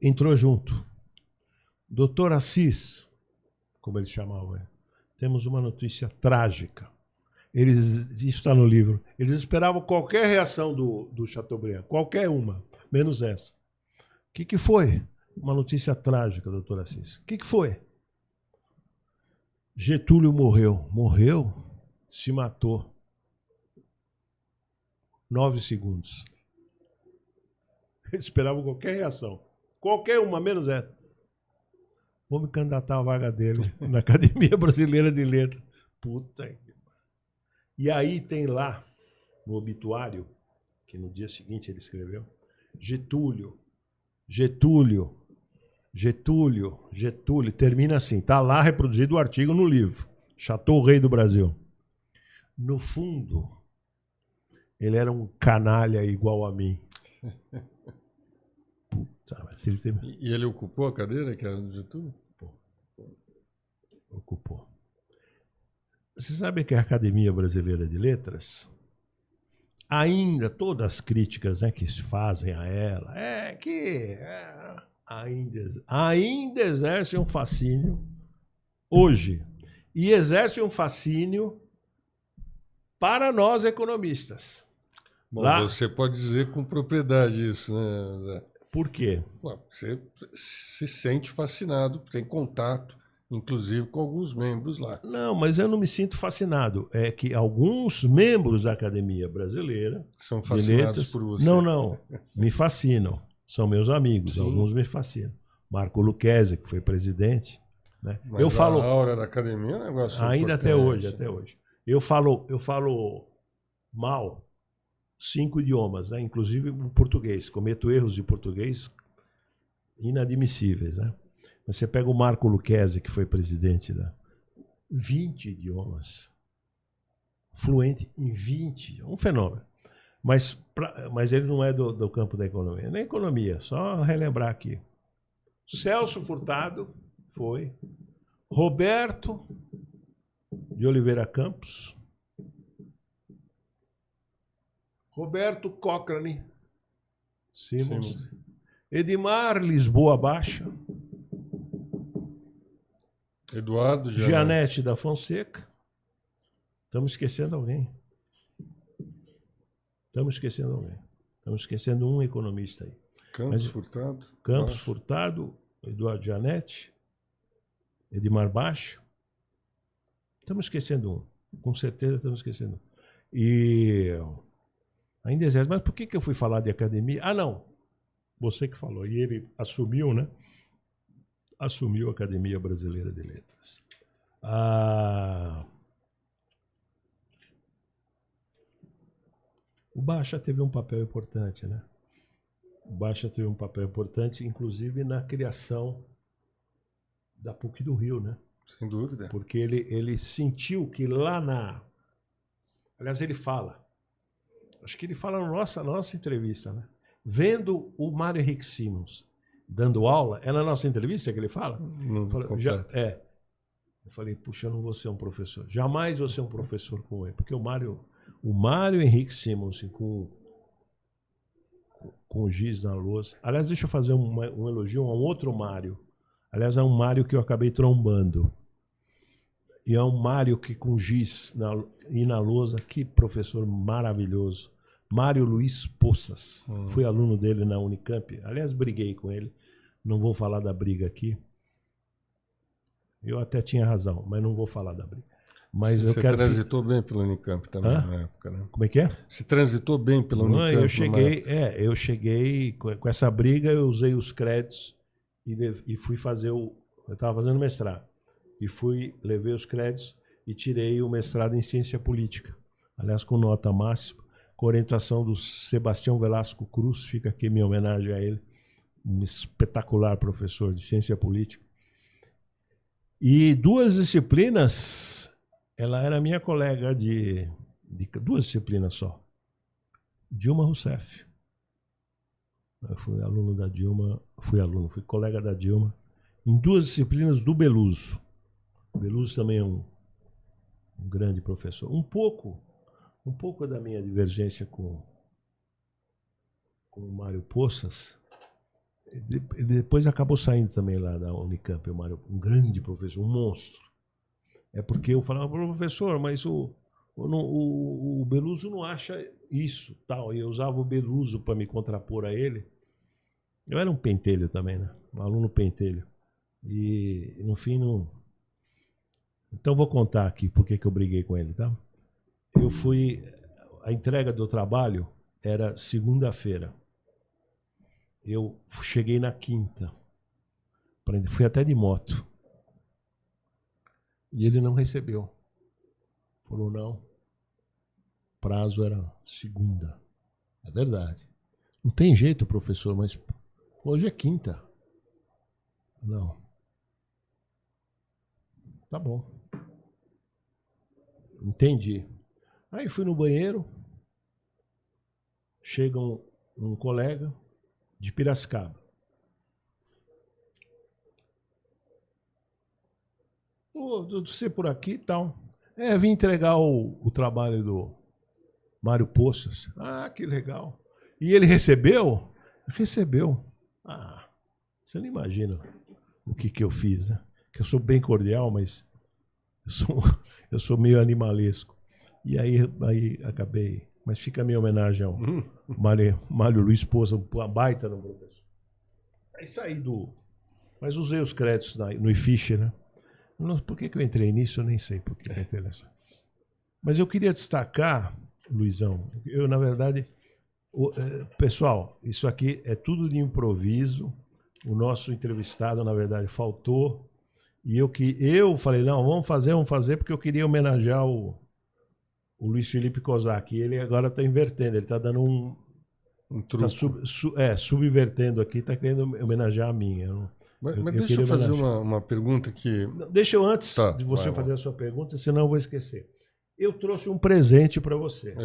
entrou junto. Doutor Assis, como eles chamavam, temos uma notícia trágica. Isso está no livro. Eles esperavam qualquer reação do Chateaubriand, qualquer uma, menos essa. O que foi? Uma notícia trágica, doutor Assis. O que foi? Getúlio morreu. Morreu? Se matou. 9 segundos. Eles esperavam qualquer reação. Qualquer uma, menos essa. Vou me candidatar à vaga dele na Academia Brasileira de Letras. Puta que... E aí tem lá, no obituário, que no dia seguinte ele escreveu, Getúlio, termina assim, tá lá reproduzido o artigo no livro, Chateau Rei do Brasil. No fundo, ele era um canalha igual a mim. E ele ocupou a cadeira que era do Getúlio? Ocupou. Você sabe que a Academia Brasileira de Letras, ainda, todas as críticas, né, que se fazem a ela, ainda exerce um fascínio hoje. E exerce um fascínio para nós economistas. Bom, lá, você pode dizer com propriedade isso, né, Zé? Por quê? Você se sente fascinado, tem contato, inclusive, com alguns membros lá. Não, mas eu não me sinto fascinado. É que alguns membros da Academia Brasileira são fascinados Letras, por você. Não, me fascinam. São meus amigos, sim. Alguns me fascinam. Marco Lucchesi, que foi presidente. Né? Mas eu falo, a aura da academia é um negócio ainda até hoje. Eu falo mal 5 idiomas, né? Inclusive o português. Cometo erros de português inadmissíveis, né? Você pega o Marco Lucchesi, que foi presidente da 20 idiomas, fluente em 20, um fenômeno. Mas ele não é do campo da economia. Nem economia, só relembrar aqui. Celso Furtado foi, Roberto de Oliveira Campos, Roberto Cochrane Simons, Edmar Lisboa Baixa, Eduardo Janete da Fonseca. Estamos esquecendo alguém. Estamos esquecendo um economista aí. Campos Furtado, Eduardo Janete, Edmar Baixa. Estamos esquecendo um. Com certeza estamos esquecendo um. E ainda existe. Mas por que eu fui falar de academia? Ah, não. Você que falou. E ele assumiu, né? Assumiu a Academia Brasileira de Letras. O Baixa teve um papel importante, né? O Baixa teve um papel importante, inclusive na criação da PUC do Rio, né? Sem dúvida. Porque ele sentiu que lá na... Aliás, ele fala. Acho que ele fala na nossa entrevista, né? Vendo o Mário Henrique Simons dando aula, é na nossa entrevista que ele fala? Eu falei, puxa, eu não vou ser um professor. Jamais vou ser um professor com ele. Porque o Mário Henrique Simons, com o giz na lousa. Aliás, deixa eu fazer um elogio a um outro Mário. Aliás, é um Mário que eu acabei trombando. E é um Mário que com giz na lousa, que professor maravilhoso. Mário Luiz Poças. Fui aluno dele na Unicamp. Aliás, briguei com ele. Não vou falar da briga aqui. Eu até tinha razão, mas não vou falar da briga. Mas você transitou bem pela Unicamp também na época, né? Como é que é? Você transitou bem pela Unicamp? Eu cheguei com essa briga, eu usei os créditos e fui fazer eu estava fazendo mestrado. E levei os créditos e tirei o mestrado em ciência política. Aliás, com nota máxima, com orientação do Sebastião Velasco Cruz, fica aqui minha homenagem a ele, um espetacular professor de ciência política. E 2 disciplinas, ela era minha colega de 2 disciplinas só. Dilma Rousseff. Eu fui aluno da Dilma, fui colega da Dilma, em 2 disciplinas do Beluso. O Beluso também é um grande professor. Um pouco da minha divergência com o Mário Poças Ele depois acabou saindo também lá da Unicamp, o Mário, um grande professor, um monstro. É porque eu falava, professor, mas o Beluso não acha isso, tal. E eu usava o Beluso para me contrapor a ele. Eu era um pentelho também, né? Um aluno pentelho. E no fim não. Então vou contar aqui por que eu briguei com ele, tá? Eu fui. A entrega do trabalho era segunda-feira. Eu cheguei na quinta. Fui até de moto. E ele não recebeu. Falou, não. O prazo era segunda. É verdade. Não tem jeito, professor, mas hoje é quinta. Não. Tá bom. Entendi. Aí fui no banheiro. Chega um colega de Piracicaba. Você por aqui e tal. Vim entregar o trabalho do Mário Poças. Ah, que legal. E ele recebeu? Recebeu. Ah, você não imagina o que eu fiz, né? Que eu sou bem cordial, mas eu sou meio animalesco. E aí acabei. Mas fica a minha homenagem ao Mário Luiz Poças, uma baita no professor. Aí saí do. Mas usei os créditos no iFish, né? Por que eu entrei nisso? Eu nem sei por que eu entrei nessa. Mas eu queria destacar, Luizão, na verdade, pessoal, isso aqui é tudo de improviso. O nosso entrevistado, na verdade, faltou. E eu falei, não, vamos fazer, porque eu queria homenagear o Luiz Felipe Kozak. E ele agora está invertendo, ele está dando um truque. Está subvertendo aqui, está querendo homenagear a minha. Mas deixa eu fazer uma pergunta que... Deixa eu, antes de você fazer a sua pergunta, senão eu vou esquecer. Eu trouxe um presente para você.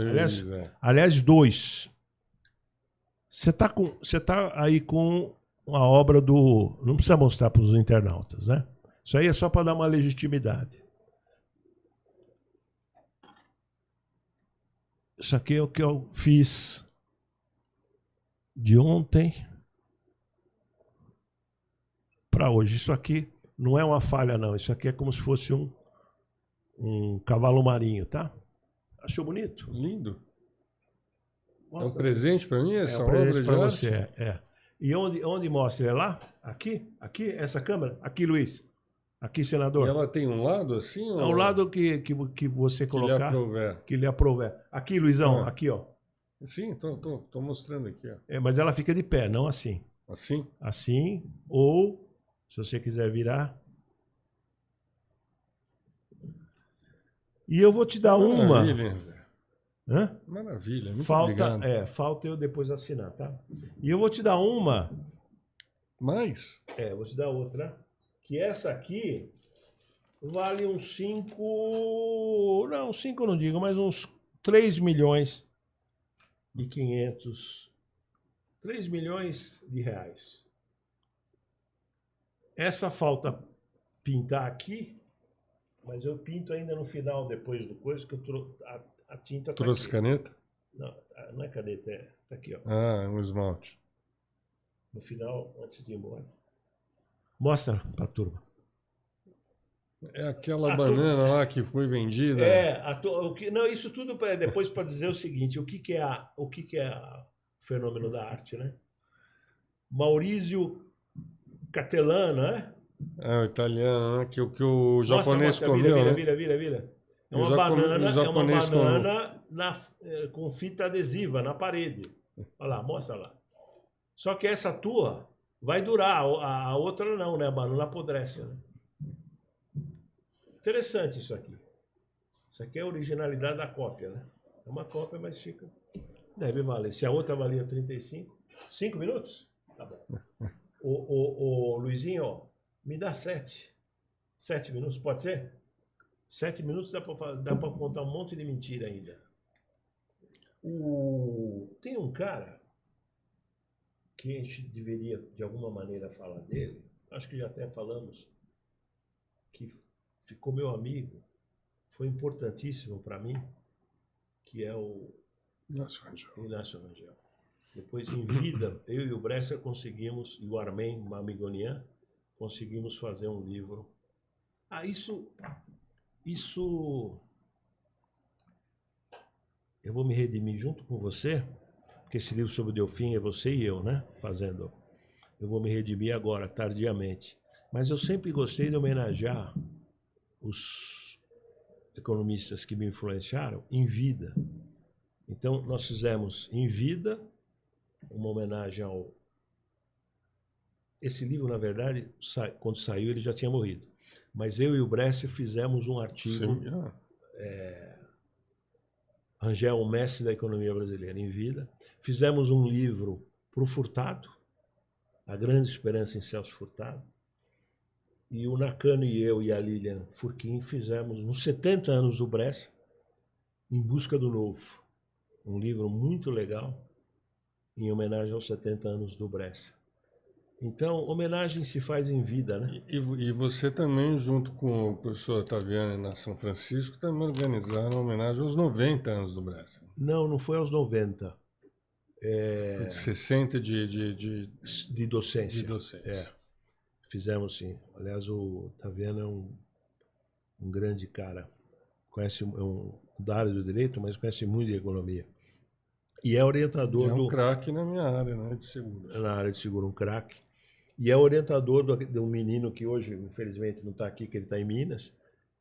Aliás, dois. Você tá aí com a obra do... Não precisa mostrar para os internautas, né? Isso aí é só para dar uma legitimidade. Isso aqui é o que eu fiz de ontem para hoje. Isso aqui não é uma falha, não. Isso aqui é como se fosse um cavalo marinho, tá? Achou bonito? Lindo. Mostra. É um presente para mim essa obra de arte? É um presente para você, E onde mostra? É lá? Aqui? Aqui? Essa câmera? Aqui, Luiz. Aqui, senador. E ela tem um lado assim? É o lado que você colocar. Que lhe aprouver. Aqui, Luizão. Aqui, ó. Sim, tô mostrando aqui, ó. Mas ela fica de pé, não assim. Assim? Assim, ou, se você quiser virar. E eu vou te dar uma. Hã? Maravilha, muito obrigado. Falta eu depois assinar, tá? E eu vou te dar uma. Mais? Vou te dar outra. Que essa aqui vale uns 5... Não, 5 eu não digo, mas uns 3 milhões e 500... 3 milhões de reais. Essa falta pintar aqui, mas eu pinto ainda no final, depois do coisa, que eu a tinta tá trouxe aqui. Caneta? Não é caneta, tá aqui, ó. Ah, é um esmalte. No final, antes de ir embora. Mostra pra turma. É aquela banana lá que foi vendida. Não, isso tudo depois para dizer o seguinte, o que é o fenômeno da arte, né? Maurizio Cattelan, né? O italiano, né? Que o japonês comeu. Vira. É uma banana com fita adesiva na parede. Olha lá, mostra lá. Só que essa tua vai durar, a outra não, né? A banana apodrece, né? Interessante isso aqui. Isso aqui é a originalidade da cópia, né? É uma cópia, mas fica... Deve valer. Se a outra valia 35... 5 minutos? Tá bom. O Luizinho, ó, me dá 7. 7 minutos, pode ser? 7 minutos dá para contar um monte de mentira ainda. Tem um cara que a gente deveria, de alguma maneira, falar dele. Acho que já até falamos. Que ficou meu amigo. Foi importantíssimo para mim. Que é o Inácio Rangel. Inácio Rangel. Depois, em vida, eu e o Bresser conseguimos, e o Armen Mamigonian, conseguimos fazer um livro. Isso eu vou me redimir junto com você, porque esse livro sobre o Delfim é você e eu, né? Fazendo. Eu vou me redimir agora, tardiamente. Mas eu sempre gostei de homenagear os economistas que me influenciaram em vida. Então, nós fizemos em vida uma homenagem ao... Esse livro, na verdade, quando saiu, ele já tinha morrido. Mas eu e o Bresser fizemos um artigo... Rangel, o mestre da economia brasileira, em vida. Fizemos um livro para o Furtado, A Grande Esperança em Celso Furtado. E o Nakano e eu e a Lilian Furquim fizemos, nos 70 anos do Bresser, Em Busca do Novo. Um livro muito legal, em homenagem aos 70 anos do Bresser. Então, homenagem se faz em vida, né? E você também, junto com o professor Otaviano na São Francisco, também organizaram uma homenagem aos 90 anos do Bresser. Não foi aos 90. Foi de 60 de docência. De docência. Fizemos sim. Aliás, o Otaviano é um grande cara. Conhece da área do direito, mas conhece muito de economia. E é orientador do... É um craque na minha área, né, de seguro. Na área de seguro, um craque. E é orientador de um menino que hoje, infelizmente, não está aqui, que ele está em Minas,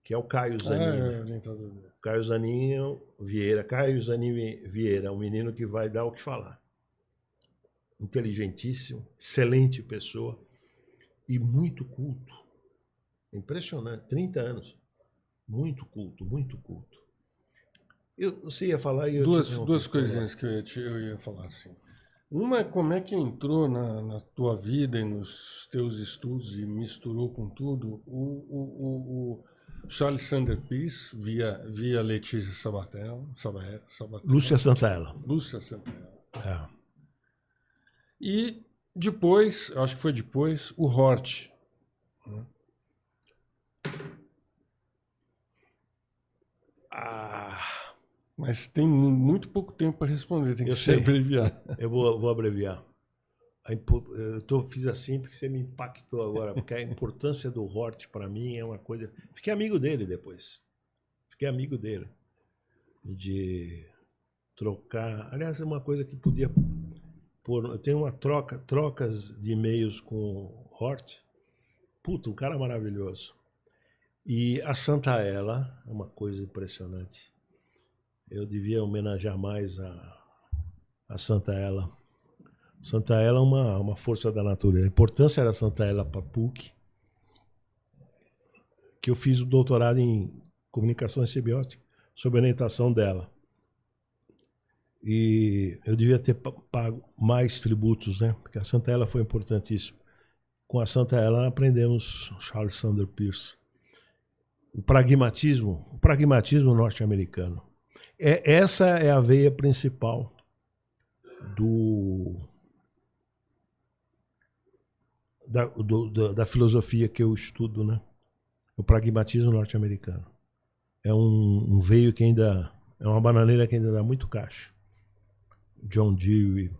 que é o Caio Zanin. Orientador dele. Caio Zanin Vieira. Caio Zanin Vieira, um menino que vai dar o que falar. Inteligentíssimo, excelente pessoa e muito culto. Impressionante, 30 anos. Muito culto, muito culto. Você ia falar e eu duas coisinhas que eu ia falar assim. Uma é como é que entrou na tua vida e nos teus estudos e misturou com tudo o Charles Sanders Peirce via Letícia Sabatel. Lúcia Santaella. Lúcia Santaella. E depois, acho que foi depois, o Hort. Mas tem muito pouco tempo para responder, tem que ser abreviar. Eu vou abreviar. Eu fiz assim porque você me impactou agora, porque a importância do Hort para mim é uma coisa... Fiquei amigo dele depois. Fiquei amigo dele. De trocar... Aliás, é uma coisa que podia pôr... Eu tenho trocas de e-mails com o Hort. Puta, um cara maravilhoso. E a Santaella é uma coisa impressionante. Eu devia homenagear mais a Santaella. Santaella é uma força da natureza. A importância da Santaella para a PUC, que eu fiz o doutorado em comunicação e semiótica, sob a orientação dela. E eu devia ter pago mais tributos, né? Porque a Santaella foi importantíssima. Com a Santaella aprendemos Charles Sanders Peirce. O pragmatismo norte-americano. Essa é a veia principal da filosofia que eu estudo, né? O pragmatismo norte-americano. É um veio que ainda... É uma bananeira que ainda dá muito cacho. John Dewey.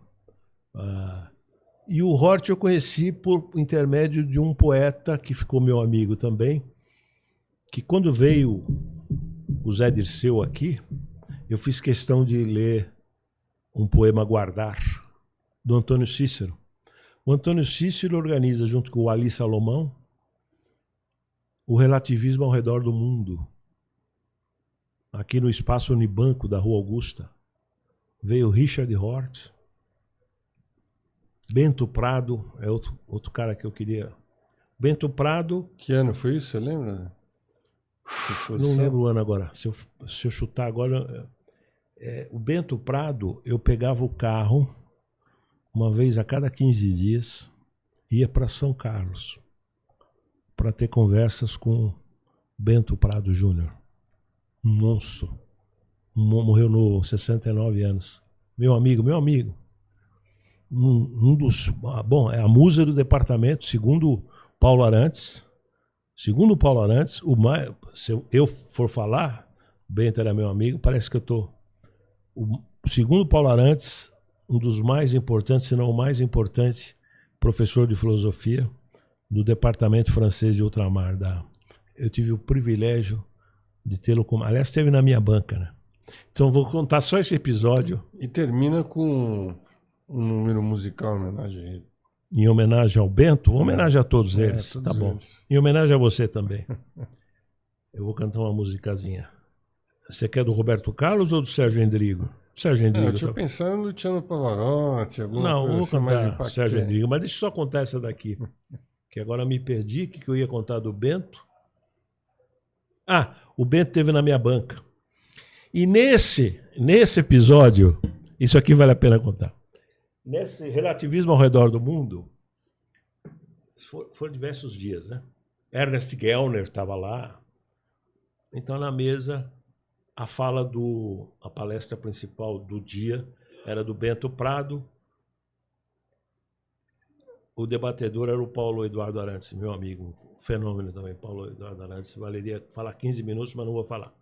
E o Hort eu conheci por intermédio de um poeta que ficou meu amigo também, que quando veio o Zé Dirceu aqui, eu fiz questão de ler um poema Guardar, do Antônio Cícero. O Antônio Cícero organiza, junto com o Ali Salomão, o relativismo ao redor do mundo. Aqui no espaço Unibanco da Rua Augusta, veio Richard Hort, Bento Prado, é outro cara que eu queria... Bento Prado... Que ano foi isso, você lembra? Não lembro o ano agora. Se eu chutar agora... o Bento Prado, eu pegava o carro, uma vez a cada 15 dias, ia para São Carlos, para ter conversas com Bento Prado Júnior. Um monstro. Morreu nos 69 anos. Meu amigo. Bom, é a musa do departamento, segundo Paulo Arantes. Segundo Paulo Arantes, se eu for falar, Bento era meu amigo, parece que eu estou... Segundo Paulo Arantes, um dos mais importantes, se não o mais importante, professor de filosofia do departamento francês de ultramar. Eu tive o privilégio de tê-lo como... Aliás, esteve na minha banca, né? Então vou contar só esse episódio. E termina com um número musical em homenagem a ele. Em homenagem ao Bento, homenagem a todos eles, todos tá bom. eles. Em homenagem a você também. Eu vou cantar uma musicazinha. Você quer do Roberto Carlos ou do Sérgio Endrigo? Sérgio Endrigo. Eu tinha pensado no Luciano Pavarotti, alguma Não, coisa vou assim mais cantar impactante. Sérgio Endrigo, mas deixa eu só contar essa daqui. Que agora me perdi, que eu ia contar do Bento. Ah, o Bento teve na minha banca. E nesse episódio, isso aqui vale a pena contar. Nesse relativismo ao redor do mundo, foram diversos dias, né? Ernest Gellner estava lá. Então, na mesa, a palestra principal do dia era do Bento Prado. O debatedor era o Paulo Eduardo Arantes, meu amigo, um fenômeno também, Paulo Eduardo Arantes. Valeria falar 15 minutos, mas não vou falar,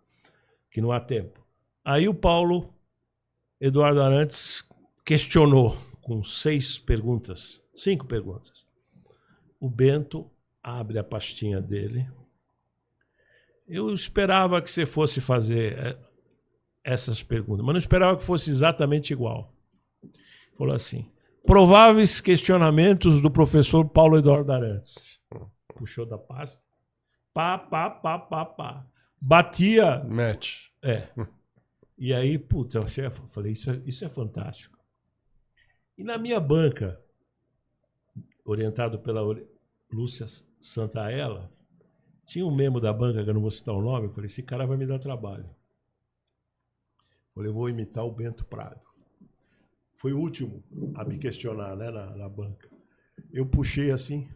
que não há tempo. Aí o Paulo Eduardo Arantes questionou com 5 perguntas. O Bento abre a pastinha dele. Eu esperava que você fosse fazer essas perguntas, mas não esperava que fosse exatamente igual. Falou assim: prováveis questionamentos do professor Paulo Eduardo Arantes. Puxou da pasta. Pá. Batia. Match. E aí, putz, eu falei, isso é fantástico. E na minha banca, orientado pela Lúcia Santaella, tinha um membro da banca, que eu não vou citar o nome, eu falei, esse cara vai me dar trabalho. Eu falei, eu vou imitar o Bento Prado. Foi o último a me questionar, né, na banca. Eu puxei assim,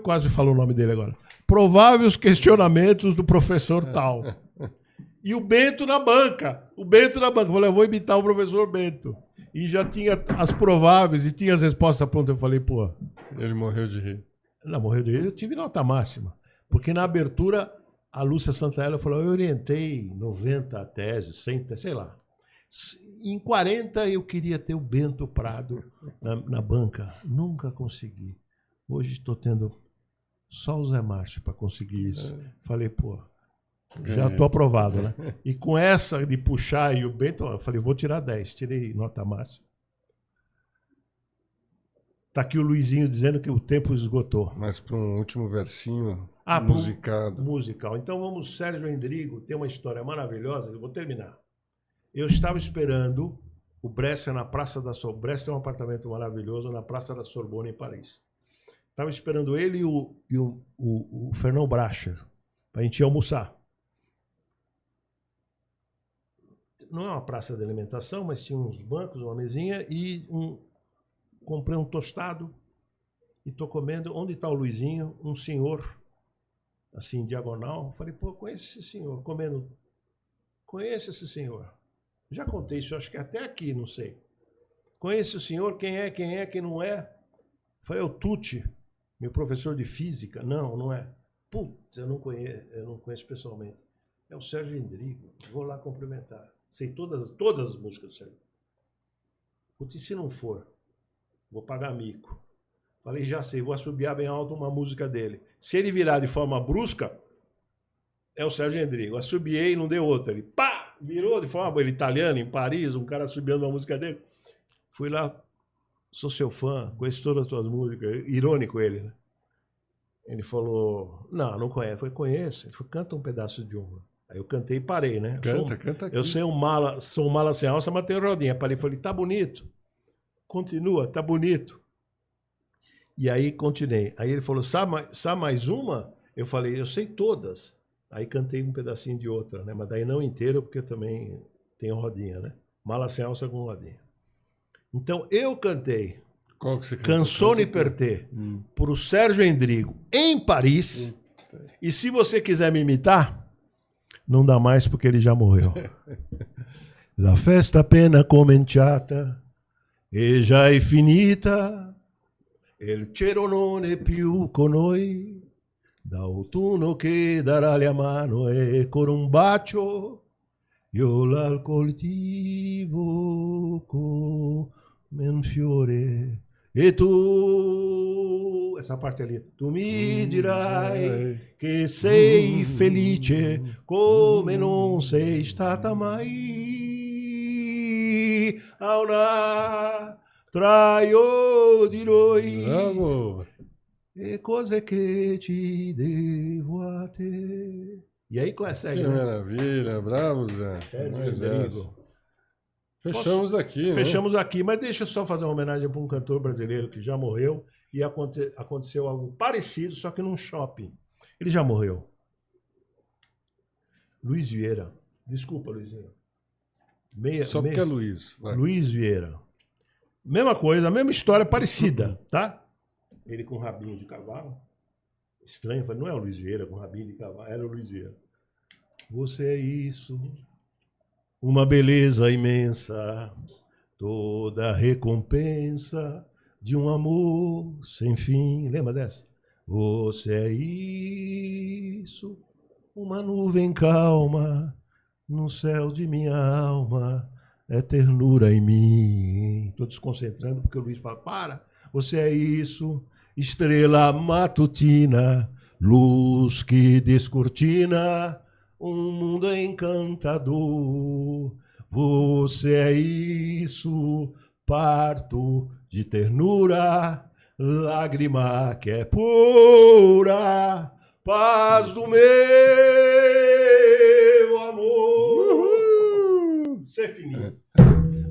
quase falou o nome dele agora, prováveis questionamentos do professor tal. E o Bento na banca. Eu falei, eu vou imitar o professor Bento. E já tinha as prováveis e tinha as respostas prontas. Eu falei, pô... Ele morreu de rir. Não, morreu de rir. Eu tive nota máxima. Porque na abertura, a Lúcia Santaella falou, eu orientei 90 teses, 100, sei lá. Em 40 eu queria ter o Bento Prado na banca. Nunca consegui. Hoje estou tendo só o Zé Márcio para conseguir isso. Falei, pô... Já estou aprovado, né? E com essa de puxar e o Bento, eu falei, vou tirar 10. Tirei nota máxima. Tá aqui o Luizinho dizendo que o tempo esgotou. Mas para um último versinho musicado. Musical. Então vamos, Sérgio Endrigo, tem uma história maravilhosa, eu vou terminar. Eu estava esperando o Brescia na Praça da Sorbonne. Brescia é um apartamento maravilhoso na Praça da Sorbonne, em Paris. Estava esperando ele e o Fernão Bracher para a gente ir almoçar. Não é uma praça de alimentação, mas tinha uns bancos, uma mesinha e comprei um tostado e estou comendo. Onde está o Luizinho? Um senhor, assim, diagonal. Falei, pô, conheço esse senhor, comendo. Conheço esse senhor. Já contei isso, acho que até aqui, não sei. Conheço o senhor, quem é, quem não é? Falei, o Tucci, meu professor de física. Não é. Putz, eu não conheço pessoalmente. É o Sérgio Endrigo, vou lá cumprimentar. Sei todas as músicas do Sérgio. Putz, e se não for? Vou pagar mico. Falei, já sei, vou assobiar bem alto uma música dele. Se ele virar de forma brusca, é o Sérgio Endrigo. Assobiei e não deu outra. Ele, pá, virou de forma... Ele italiano, em Paris, um cara assobiando uma música dele. Fui lá, sou seu fã, conheço todas as tuas músicas. Irônico ele, né? Ele falou, não conhece. Eu falei, conheço. Ele falou, canta um pedaço de uma. Aí eu cantei e parei, né? Canta aqui. Eu sou um mala sem alça, mas tenho rodinha. Parei e falei, tá bonito. Continua, tá bonito. E aí continuei. Aí ele falou, sabe mais uma? Eu falei, eu sei todas. Aí cantei um pedacinho de outra, né? Mas daí não inteiro, porque eu também tenho rodinha, né? Mala sem alça com rodinha. Então eu cantei Qual que você cantou? Canzone per te, pro Sérgio Endrigo, em Paris. E se você quiser me imitar... Não dá mais porque ele já morreu. La festa appena cominciata e già è finita. Il cielo non è più con noi. Da autunno che darà la mano e con un bacio io la coltivo come un fiore. E tu, essa parte ali, tu mi dirai che sei felice come non sei stata mai. A una traio di noi. Bravo! E cose che ci devo a te. E aí consegue, Que né? maravilha, bravo, Zé. Sérgio Mas Rodrigo. Fechamos aqui, né? Fechamos aqui, mas deixa eu só fazer uma homenagem para um cantor brasileiro que já morreu e aconteceu algo parecido, só que num shopping. Ele já morreu. Luiz Vieira. Desculpa, Luiz Vieira. Só porque é Luiz. Vai. Luiz Vieira. Mesma coisa, mesma história parecida, tá? Ele com rabinho de cavalo. Estranho, falei, não é o Luiz Vieira com rabinho de cavalo, era o Luiz Vieira. Você é isso, uma beleza imensa, toda recompensa de um amor sem fim. Lembra dessa? Você é isso, uma nuvem calma no céu de minha alma, é ternura em mim. Estou desconcentrando porque o Luiz fala, para, você é isso, estrela matutina, luz que descortina um mundo encantador. Você é isso, parto de ternura, lágrima que é pura, paz do meu amor. C'est fini.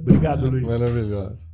Obrigado, Luiz. Maravilhoso.